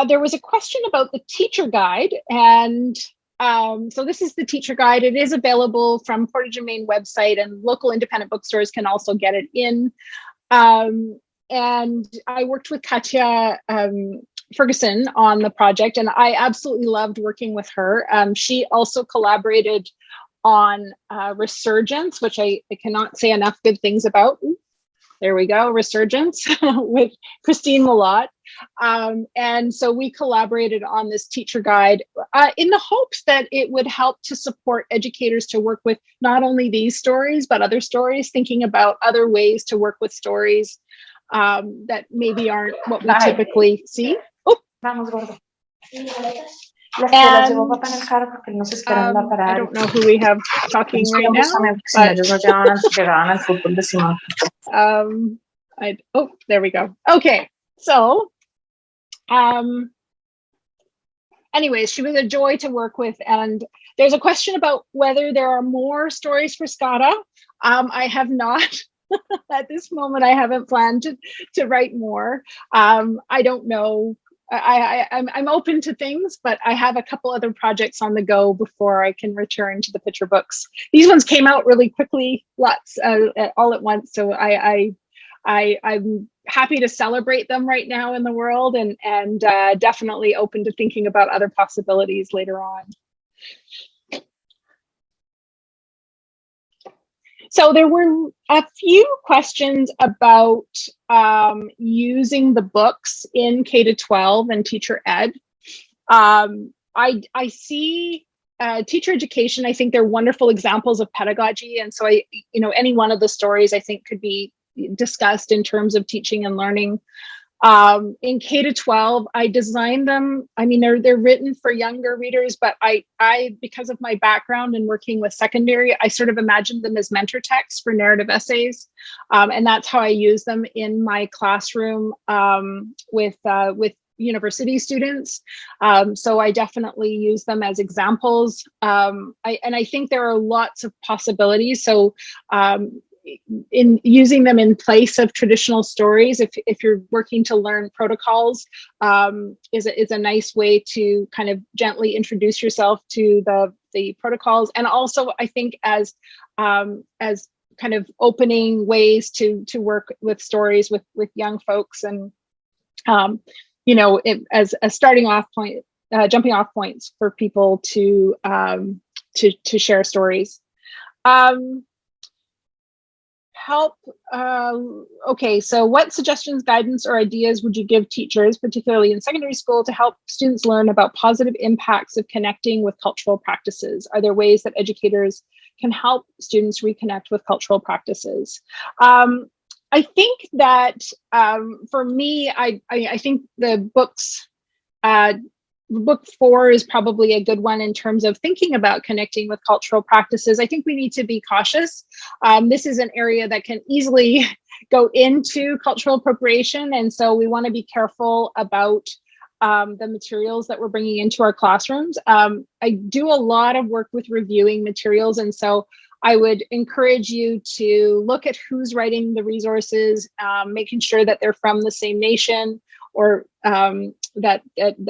There was a question about the teacher guide, and so this is the teacher guide. It is available from Portage and Main website, and local independent bookstores can also get it in. And I worked with Katya Ferguson on the project, and I absolutely loved working with her. She also collaborated on Resurgence, which I cannot say enough good things about. There we go, Resurgence with Christine Malott. And so we collaborated on this teacher guide in the hopes that it would help to support educators to work with not only these stories, but other stories, thinking about other ways to work with stories that maybe aren't what we typically see. Oh. And, I don't know who we have talking right now, but there we go. Okay, so anyways, she was a joy to work with. And there's a question about whether there are more stories for Scada. I have not. At this moment, I haven't planned to write more. I don't know I'm open to things, but I have a couple other projects on the go before I can return to the picture books. These ones came out really quickly, lots all at once. So I'm happy to celebrate them right now in the world, and definitely open to thinking about other possibilities later on. So there were a few questions about using the books in K-12 and teacher ed. I see teacher education. I think they're wonderful examples of pedagogy, and so any one of the stories I think could be discussed in terms of teaching and learning. In K-12, I designed them. I mean, they're written for younger readers, but I because of my background in working with secondary, I sort of imagined them as mentor texts for narrative essays, and that's how I use them in my classroom with university students. So I definitely use them as examples. I think there are lots of possibilities. So in using them in place of traditional stories, if you're working to learn protocols, is a nice way to kind of gently introduce yourself to the protocols, and also I think as kind of opening ways to work with stories with young folks, and as a starting off point, jumping off points for people to share stories. Okay, so what suggestions, guidance, or ideas would you give teachers, particularly in secondary school, to help students learn about positive impacts of connecting with cultural practices? Are there ways that educators can help students reconnect with cultural practices? I think that for me, I think the books, book 4 is probably a good one in terms of thinking about connecting with cultural practices. I think we need to be cautious. This is an area that can easily go into cultural appropriation, and so we want to be careful about the materials that we're bringing into our classrooms. I do a lot of work with reviewing materials, and so I would encourage you to look at who's writing the resources, making sure that they're from the same nation, or that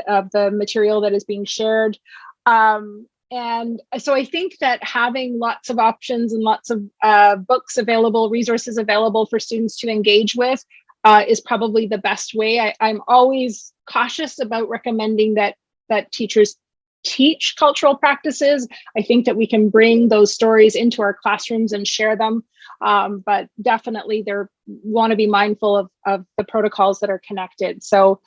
of the material that is being shared. And so I think that having lots of options and lots of books available, resources available for students to engage with is probably the best way. I'm always cautious about recommending that teachers teach cultural practices. I think that we can bring those stories into our classrooms and share them, but definitely they want to be mindful of the protocols that are connected. So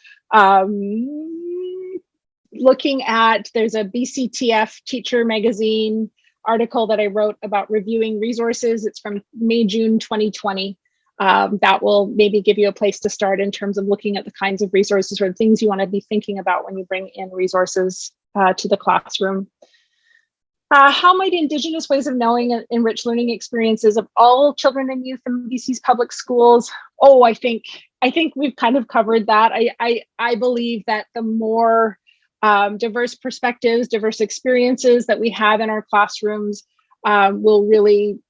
looking at, there's a BCTF Teacher Magazine article that I wrote about reviewing resources. It's from May-June 2020. That will maybe give you a place to start in terms of looking at the kinds of resources or the things you want to be thinking about when you bring in resources to the classroom. How might Indigenous ways of knowing enrich learning experiences of all children and youth in BC's public schools? Oh, I think we've kind of covered that. I believe that the more diverse perspectives, diverse experiences that we have in our classrooms will really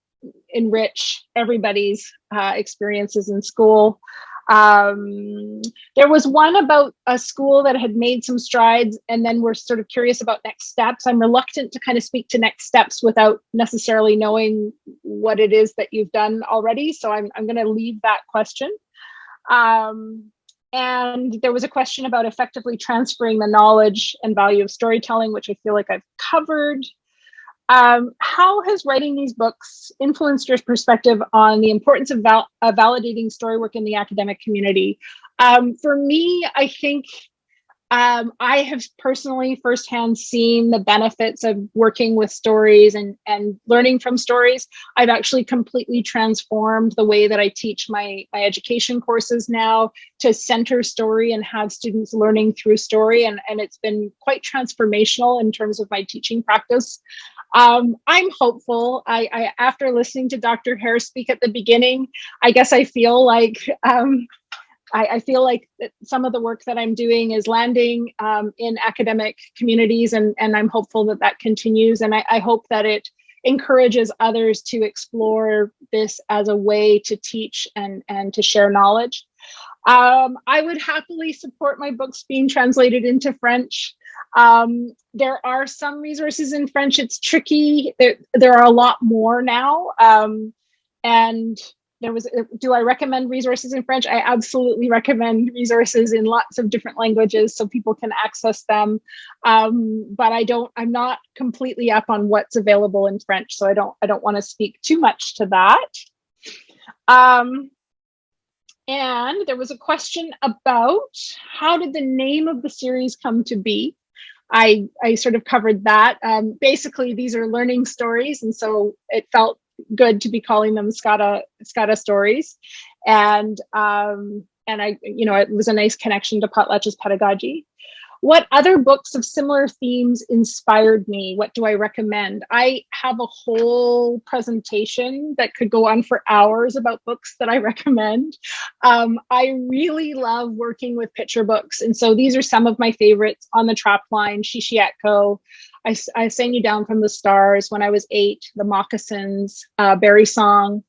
enrich everybody's experiences in school. There was one about a school that had made some strides, and then we're sort of curious about next steps. I'm reluctant to kind of speak to next steps without necessarily knowing what it is that you've done already. So I'm going to leave that question. And there was a question about effectively transferring the knowledge and value of storytelling, which I feel like I've covered. How has writing these books influenced your perspective on the importance of validating story work in the academic community? For me, I think I have personally firsthand seen the benefits of working with stories and learning from stories. I've actually completely transformed the way that I teach my education courses now to center story and have students learning through story. And it's been quite transformational in terms of my teaching practice. I'm hopeful. I after listening to Dr. Hare speak at the beginning, I guess I feel like I feel like some of the work that I'm doing is landing in academic communities, and I'm hopeful that continues. And I hope that it encourages others to explore this as a way to teach and to share knowledge. I would happily support my books being translated into French. There are some resources in French. It's tricky. There are a lot more now. And do I recommend resources in French? I absolutely recommend resources in lots of different languages so people can access them. But I'm not completely up on what's available in French, so I don't want to speak too much to that. And there was a question about how did the name of the series come to be? I sort of covered that. Basically, these are learning stories, and so it felt good to be calling them Scada stories. And it was a nice connection to Potlatch's pedagogy. What other books of similar themes inspired me? What do I recommend? I have a whole presentation that could go on for hours about books that I recommend. I really love working with picture books. And so these are some of my favorites: On the Trap Line, Shishiatko, I Sang You Down from the Stars, When I Was 8, The Moccasins, Berry Song.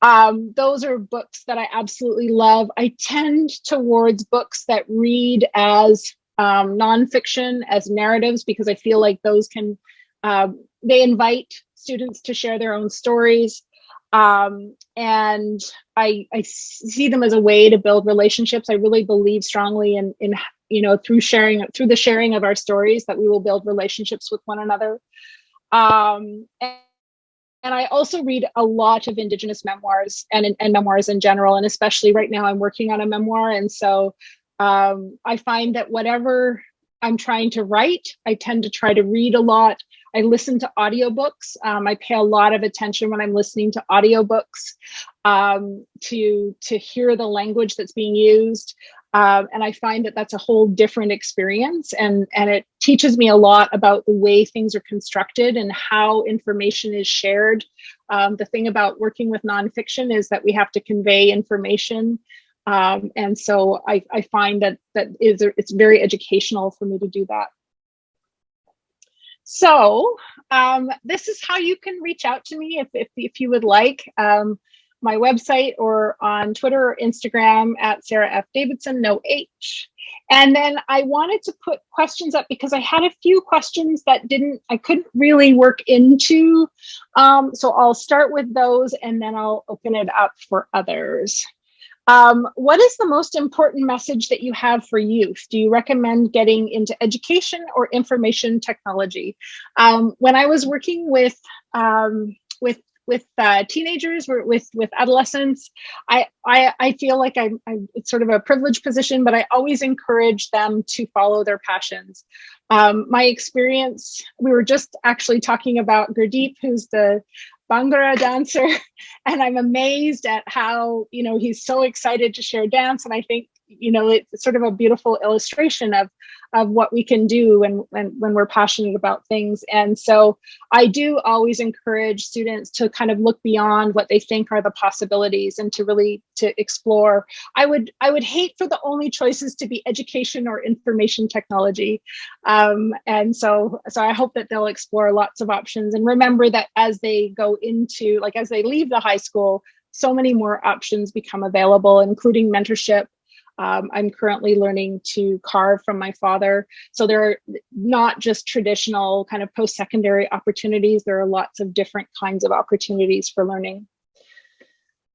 Those are books that I absolutely love. I tend towards books that read as nonfiction, as narratives, because I feel like those can, they invite students to share their own stories. And I see them as a way to build relationships. I really believe strongly in through the sharing of our stories, that we will build relationships with one another. And I also read a lot of Indigenous memoirs and memoirs in general, and especially right now I'm working on a memoir. And so I find that whatever I'm trying to write, I tend to try to read a lot. I listen to audiobooks. I pay a lot of attention when I'm listening to audiobooks to hear the language that's being used. And I find that that's a whole different experience. And it teaches me a lot about the way things are constructed and how information is shared. The thing about working with nonfiction is that we have to convey information. And so I find that it's very educational for me to do that. So this is how you can reach out to me if you would like. My website, or on Twitter or Instagram at Sara F. Davidson, no H. And then I wanted to put questions up because I had a few questions that I couldn't really work into. So I'll start with those and then I'll open it up for others. What is the most important message that you have for youth? Do you recommend getting into education or information technology? When I was working with teenagers, with adolescents, I feel like it's sort of a privileged position, but I always encourage them to follow their passions. My experience, we were just actually talking about Gurdeep, who's the Bhangra dancer, and I'm amazed at how, he's so excited to share dance. And I think, it's sort of a beautiful illustration of what we can do when we're passionate about things. And so I do always encourage students to kind of look beyond what they think are the possibilities and to explore. I would hate for the only choices to be education or information technology. And so I hope that they'll explore lots of options and remember that as they go into, as they leave the high school, so many more options become available, including mentorship. I'm currently learning to carve from my father. So there are not just traditional kind of post-secondary opportunities. There are lots of different kinds of opportunities for learning.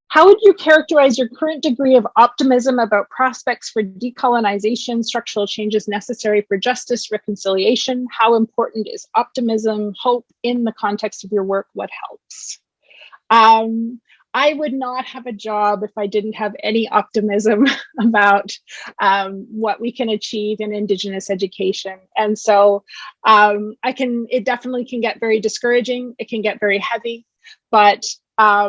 How would you characterize your current degree of optimism about prospects for decolonization, structural changes necessary for justice, reconciliation? How important is optimism, hope in the context of your work? What helps? I would not have a job if I didn't have any optimism about what we can achieve in Indigenous education. And so it definitely can get very discouraging. It can get very heavy, but I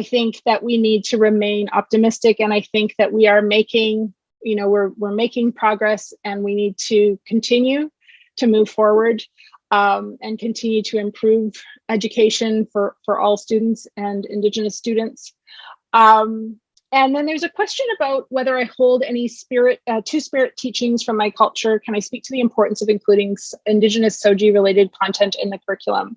think that we need to remain optimistic. And I think that we are making, we're making progress, and we need to continue to move forward. And continue to improve education for all students and Indigenous students. And then there's a question about whether I hold any two-spirit teachings from my culture. Can I speak to the importance of including Indigenous SOGI-related content in the curriculum?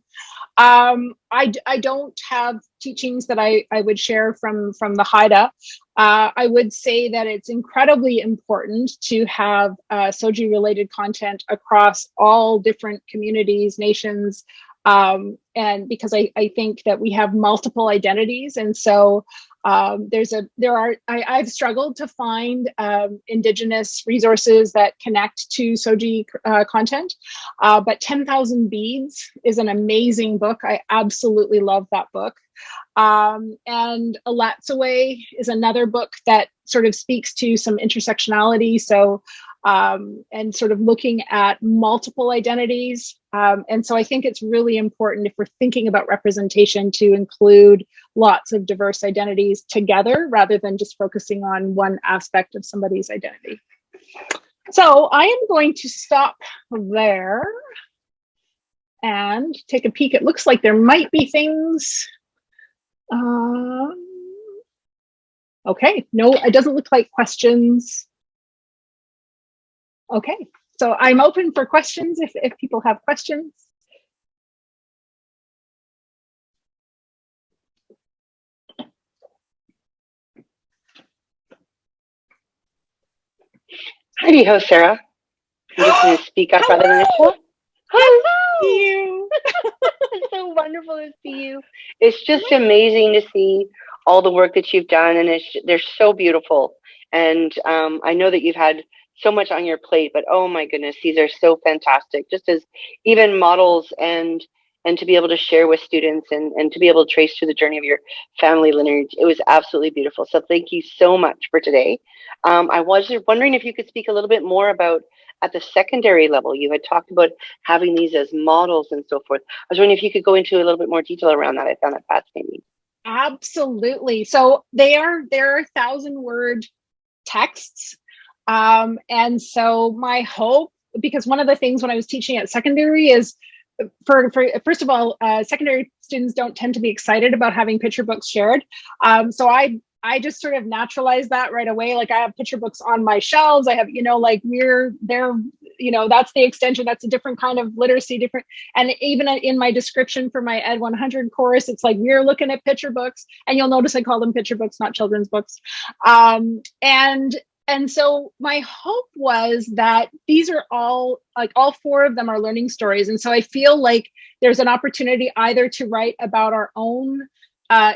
I don't have teachings that I would share from the Haida. I would say that it's incredibly important to have SOGI-related content across all different communities, nations, and because I think that we have multiple identities, and so I've struggled to find Indigenous resources that connect to SOGI content, but 10,000 Beads is an amazing book. I absolutely love that book. And Alatsaway is another book that sort of speaks to some intersectionality. So, and sort of looking at multiple identities. And so I think it's really important if we're thinking about representation to include lots of diverse identities together rather than just focusing on one aspect of somebody's identity. So I am going to stop there and take a peek. It looks like there might be things. Okay, no, it doesn't look like questions. Okay, so I'm open for questions if people have questions. Howdy ho, Sarah. I'm just going to speak up rather than talk. Hello. It's so wonderful to see you. It's just amazing to see all the work that you've done, and they're so beautiful. And I know that you've had so much on your plate, but oh my goodness, these are so fantastic. Just as even models and to be able to share with students and to be able to trace through the journey of your family lineage, it was absolutely beautiful. So thank you so much for today. I was wondering if you could speak a little bit more about at the secondary level. You had talked about having these as models and so forth. I was wondering if you could go into a little bit more detail around that. I found that fascinating. Absolutely. So they're 1,000-word texts. And so my hope, because one of the things when I was teaching at secondary is first of all, secondary students don't tend to be excited about having picture books shared. So I just sort of naturalized that right away. Like I have picture books on my shelves. I have, like we're there, that's the extension. That's a different kind of literacy, different. And even in my description for my Ed 100 course, it's like, we're looking at picture books, and you'll notice I call them picture books, not children's books. And so my hope was that these are all four of them are learning stories. And so I feel like there's an opportunity either to write about our own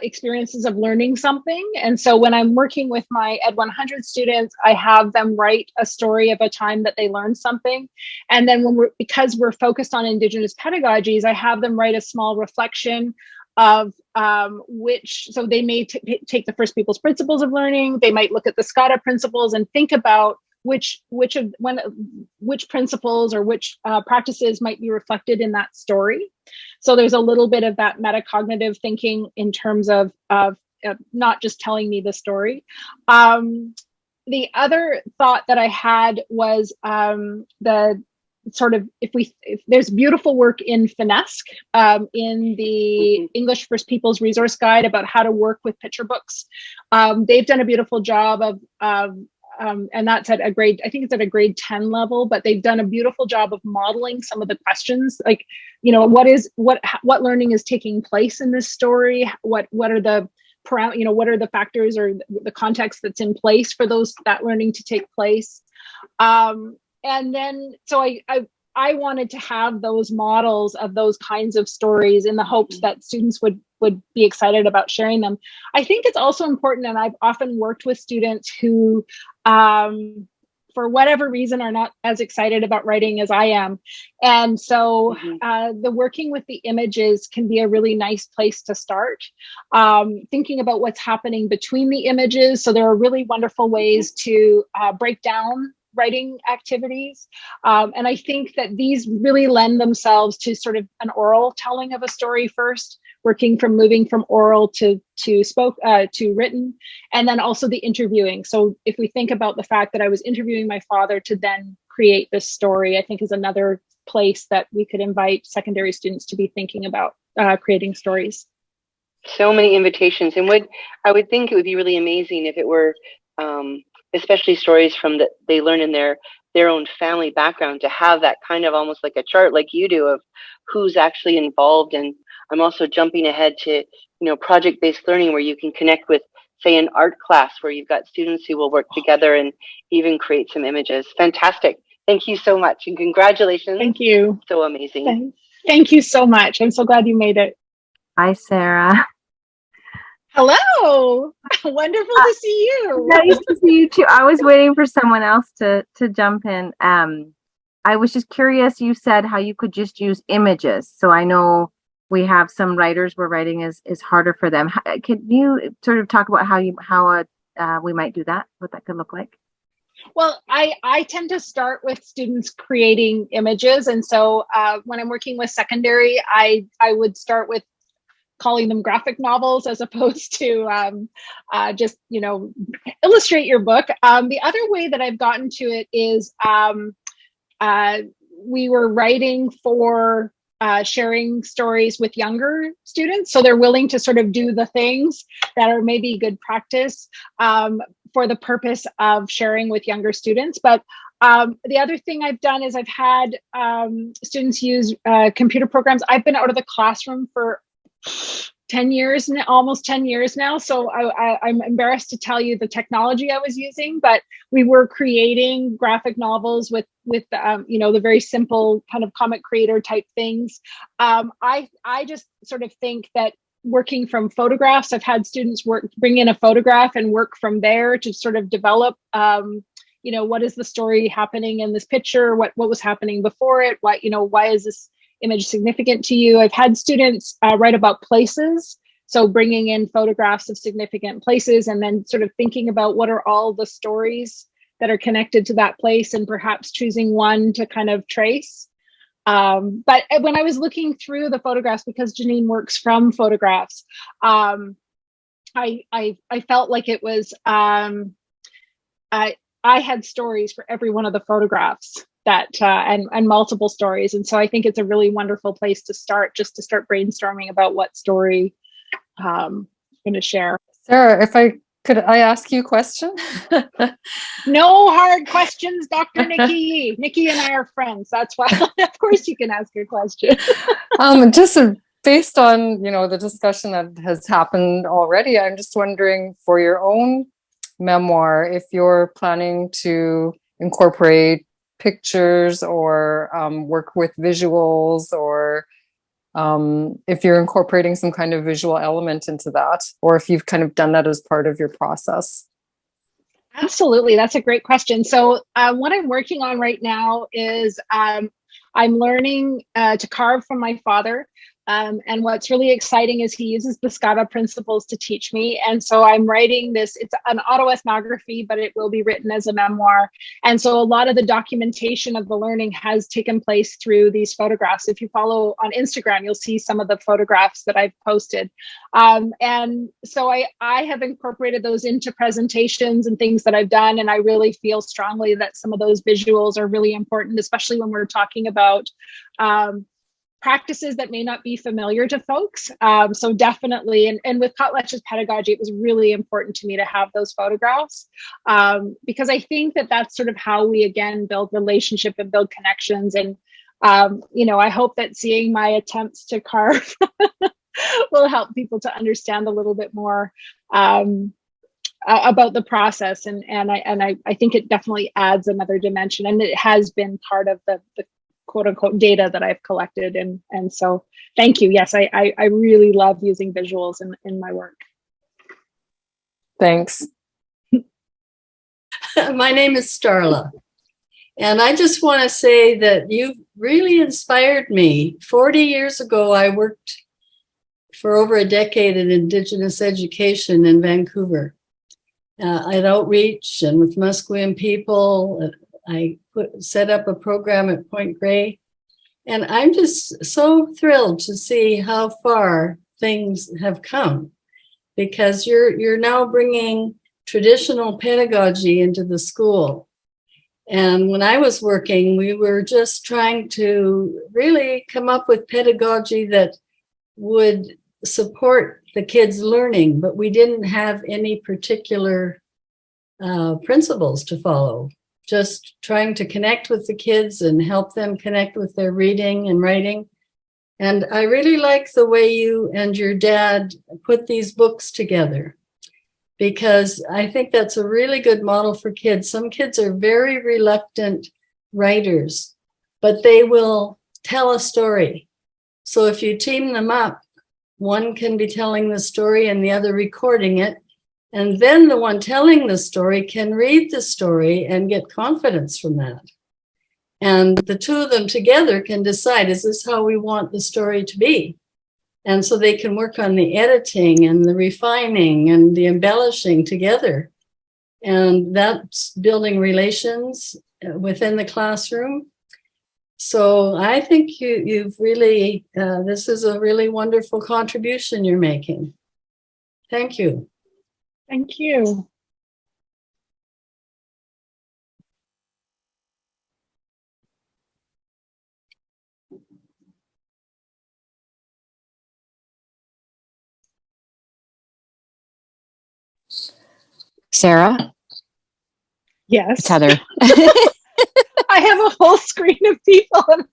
experiences of learning something. And so when I'm working with my Ed 100 students, I have them write a story of a time that they learned something. And then because we're focused on Indigenous pedagogies, I have them write a small reflection of so they may take the First Peoples Principles of learning. They might look at the Scada Principles and think about which principles or which practices might be reflected in that story. So there's a little bit of that metacognitive thinking in terms of not just telling me the story. The other thought that I had was the sort of if there's beautiful work in Finesc in the English First Peoples Resource Guide about how to work with picture books. They've done a beautiful job of and that's at I think it's at a grade 10 level, but they've done a beautiful job of modeling some of the questions, like, what learning is taking place in this story? What are the what are the factors or the context that's in place for that learning to take place? And then, so I wanted to have those models of those kinds of stories in the hopes that students would be excited about sharing them. I think it's also important, and I've often worked with students who, for whatever reason, are not as excited about writing as I am. And so the working with the images can be a really nice place to start. Thinking about what's happening between the images. So there are really wonderful ways to break down writing activities. And I think that these really lend themselves to sort of an oral telling of a story first, moving from oral to written, and then also the interviewing. So if we think about the fact that I was interviewing my father to then create this story, I think is another place that we could invite secondary students to be thinking about creating stories. So many invitations, and I would think it would be really amazing if it were, especially stories from that they learn in their own family background, to have that kind of almost like a chart, like you do, of who's actually involved. And I'm also jumping ahead to, project-based learning, where you can connect with, say, an art class where you've got students who will work together and even create some images. Fantastic. Thank you so much, and congratulations. Thank you. So amazing. Thank you so much. I'm so glad you made it. Hi, Sarah. Hello. Wonderful to see you. Nice to see you too. I was waiting for someone else to jump in. I was just curious, you said how you could just use images. So I know we have some writers where writing is harder for them. Can you sort of talk about how we might do that, what that could look like? Well, I tend to start with students creating images. And so when I'm working with secondary, I would start with calling them graphic novels as opposed to just, illustrate your book. The other way that I've gotten to it is we were writing for sharing stories with younger students. So they're willing to sort of do the things that are maybe good practice for the purpose of sharing with younger students. But the other thing I've done is I've had students use computer programs. I've been out of the classroom for 10 years, almost 10 years now. So I'm embarrassed to tell you the technology I was using, but we were creating graphic novels with the very simple kind of comic creator type things. I just sort of think that working from photographs, I've had students bring in a photograph and work from there to sort of develop, what is the story happening in this picture? What was happening before it? Why is this image significant to you? I've had students write about places. So bringing in photographs of significant places and then sort of thinking about what are all the stories that are connected to that place and perhaps choosing one to kind of trace. But when I was looking through the photographs, because Janine works from photographs, I felt like it was, I had stories for every one of the photographs that and multiple stories. And so I think it's a really wonderful place to start, just to start brainstorming about what story I'm going to share. Sarah, if I could, I ask you a question? No hard questions, Dr. Nikki. Nikki and I are friends. That's why, of course, you can ask a question. Just based on, the discussion that has happened already, I'm just wondering, for your own memoir, if you're planning to incorporate pictures or work with visuals, or if you're incorporating some kind of visual element into that, or if you've kind of done that as part of your process. Absolutely. That's a great question. So what I'm working on right now is I'm learning to carve from my father. And what's really exciting is he uses the Scada Principles to teach me. And so I'm writing this, it's an autoethnography, but it will be written as a memoir. And so a lot of the documentation of the learning has taken place through these photographs. If you follow on Instagram, you'll see some of the photographs that I've posted. And so I have incorporated those into presentations and things that I've done. And I really feel strongly that some of those visuals are really important, especially when we're talking about practices that may not be familiar to folks. So definitely, and with Kotletch's pedagogy, it was really important to me to have those photographs because I think that that's sort of how we, again, build relationship and build connections. And, I hope that seeing my attempts to carve will help people to understand a little bit more about the process. And I think it definitely adds another dimension, and it has been part of the quote unquote data that I've collected. And so thank you. Yes, I really love using visuals in my work. Thanks. My name is Starla. And I just want to say that you've really inspired me. 40 years ago, I worked for over a decade in Indigenous education in Vancouver. At Outreach and with Musqueam people. I set up a program at Point Grey, and I'm just so thrilled to see how far things have come, because you're now bringing traditional pedagogy into the school. And when I was working, we were just trying to really come up with pedagogy that would support the kids learning, but we didn't have any particular principles to follow. Just trying to connect with the kids and help them connect with their reading and writing. And I really like the way you and your dad put these books together, because I think that's a really good model for kids. Some kids are very reluctant writers, but they will tell a story. So if you team them up, one can be telling the story and the other recording it. And then the one telling the story can read the story and get confidence from that. And the two of them together can decide, is this how we want the story to be? And so they can work on the editing and the refining and the embellishing together. And that's building relations within the classroom. So I think you've really, this is a really wonderful contribution you're making. Thank you. Thank you. Sarah? Yes. It's Heather. I have a whole screen of people. And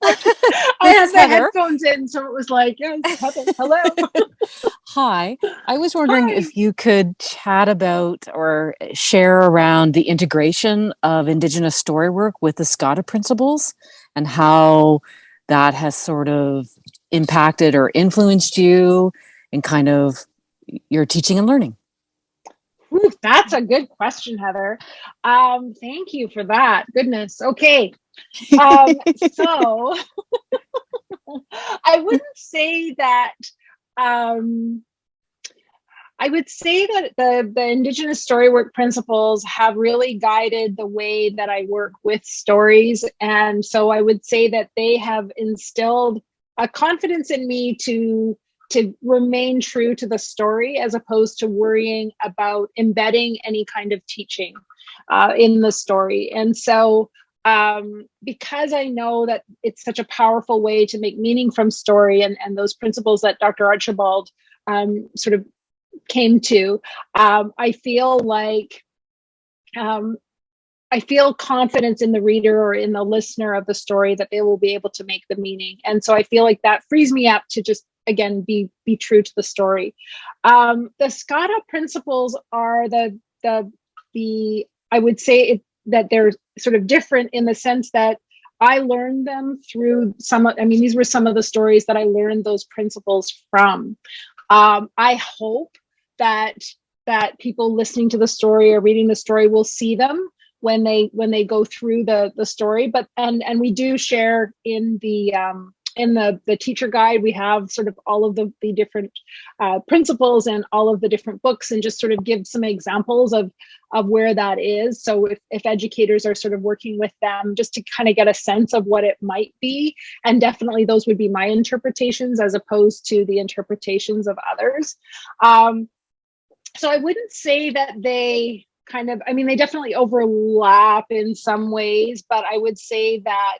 I had the Heather. headphones in, so it was like, yeah, Heather, hello. Hi. I was wondering Hi. if you could chat about or share around the integration of Indigenous story work with the Scada Principles and how that has sort of impacted or influenced you in kind of your teaching and learning. Ooh, that's a good question, Heather. Thank you for that. Goodness. Okay. So I wouldn't say that. I would say that the Indigenous story work principles have really guided the way that I work with stories. And so I would say that they have instilled a confidence in me to remain true to the story, as opposed to worrying about embedding any kind of teaching in the story. And so because I know that it's such a powerful way to make meaning from story, and those principles that Dr. Archibald sort of came to, I feel like I feel confidence in the reader or in the listener of the story that they will be able to make the meaning. And so I feel like that frees me up to just, again, be true to the story. The Scada principles are the I would say that they're sort of different in the sense that I learned them through these were some of the stories that I learned those principles from. I hope that people listening to the story or reading the story will see them when they go through the story. But and we do share in the teacher guide, we have sort of all of the different principles and all of the different books, and just sort of give some examples of where that is. So if educators are sort of working with them, just to kind of get a sense of what it might be. And definitely those would be my interpretations as opposed to the interpretations of others. So I wouldn't say that they they definitely overlap in some ways, but I would say that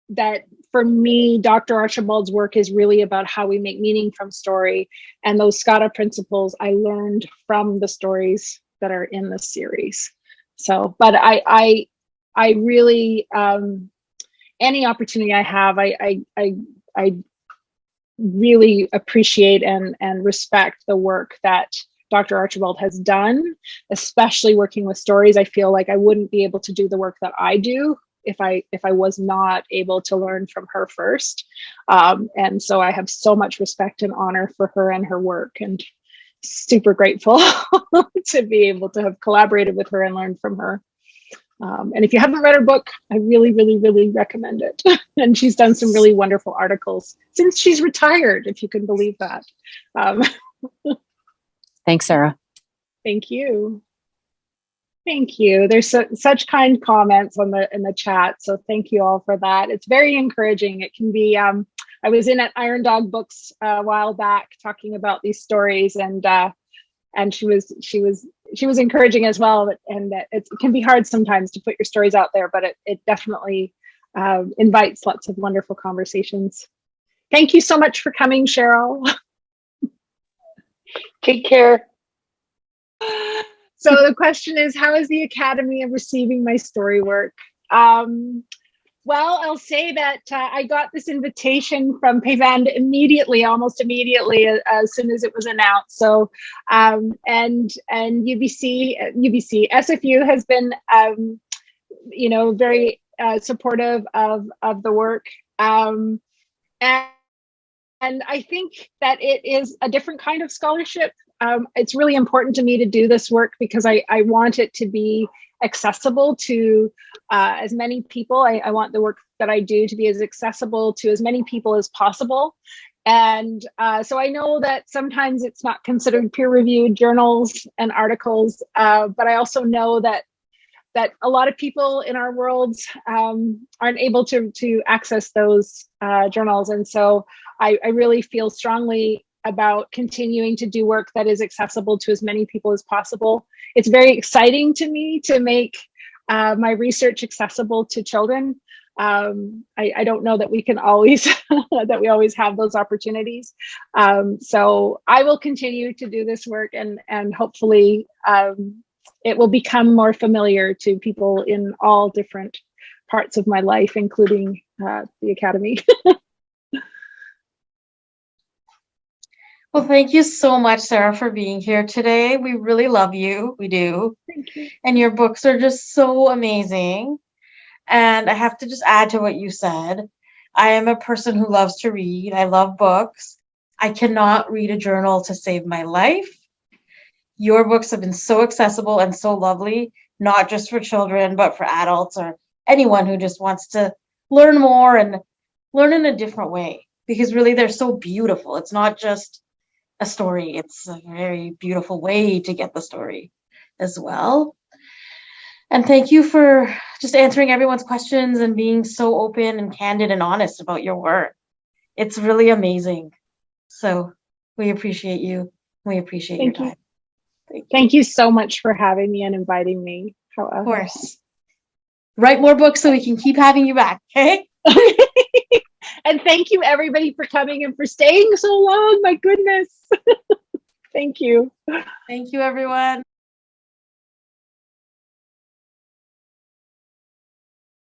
that for me, Dr. Archibald's work is really about how we make meaning from story. And those Scada principles I learned from the stories that are in the series. So, but I really, any opportunity I have, I really appreciate and respect the work that Dr. Archibald has done, especially working with stories. I feel like I wouldn't be able to do the work that I do if I was not able to learn from her first. And so I have so much respect and honor for her and her work, and super grateful to be able to have collaborated with her and learned from her. And if you haven't read her book, I really, really, really recommend it. And she's done some really wonderful articles since she's retired, if you can believe that. Thanks, Sarah. Thank you. Thank you. There's such kind comments in the chat, so thank you all for that. It's very encouraging. It can be. I was in at Iron Dog Books a while back talking about these stories, and she was encouraging as well. And it can be hard sometimes to put your stories out there, but it definitely invites lots of wonderful conversations. Thank you so much for coming, Cheryl. Take care. So the question is, how is the Academy receiving my story work? Well, I'll say that I got this invitation from Payvand almost immediately, as soon as it was announced. So, and UBC, SFU has been, very supportive of the work. And I think that it is a different kind of scholarship. It's really important to me to do this work because I want it to be accessible to as many people. I want the work that I do to be as accessible to as many people as possible. And so I know that sometimes it's not considered peer-reviewed journals and articles, but I also know that a lot of people in our world aren't able to access those journals. And so I really feel strongly about continuing to do work that is accessible to as many people as possible. It's very exciting to me to make my research accessible to children. I don't know that we can always, that we always have those opportunities. So I will continue to do this work and hopefully it will become more familiar to people in all different parts of my life, including the Academy. Well, thank you so much, Sara, for being here today. We really love you. We do. Thank you. And your books are just so amazing. And I have to just add to what you said. I am a person who loves to read. I love books. I cannot read a journal to save my life. Your books have been so accessible and so lovely, not just for children, but for adults or anyone who just wants to learn more and learn in a different way. Because really, they're so beautiful. It's not just a story. It's a very beautiful way to get the story as well. And thank you for just answering everyone's questions and being so open and candid and honest about your work. It's really amazing. So we appreciate you. We appreciate your time. Thank you so much for having me and inviting me. Of course. Write more books so we can keep having you back, okay? And thank you everybody for coming and for staying so long. My goodness. Thank you. Thank you, everyone.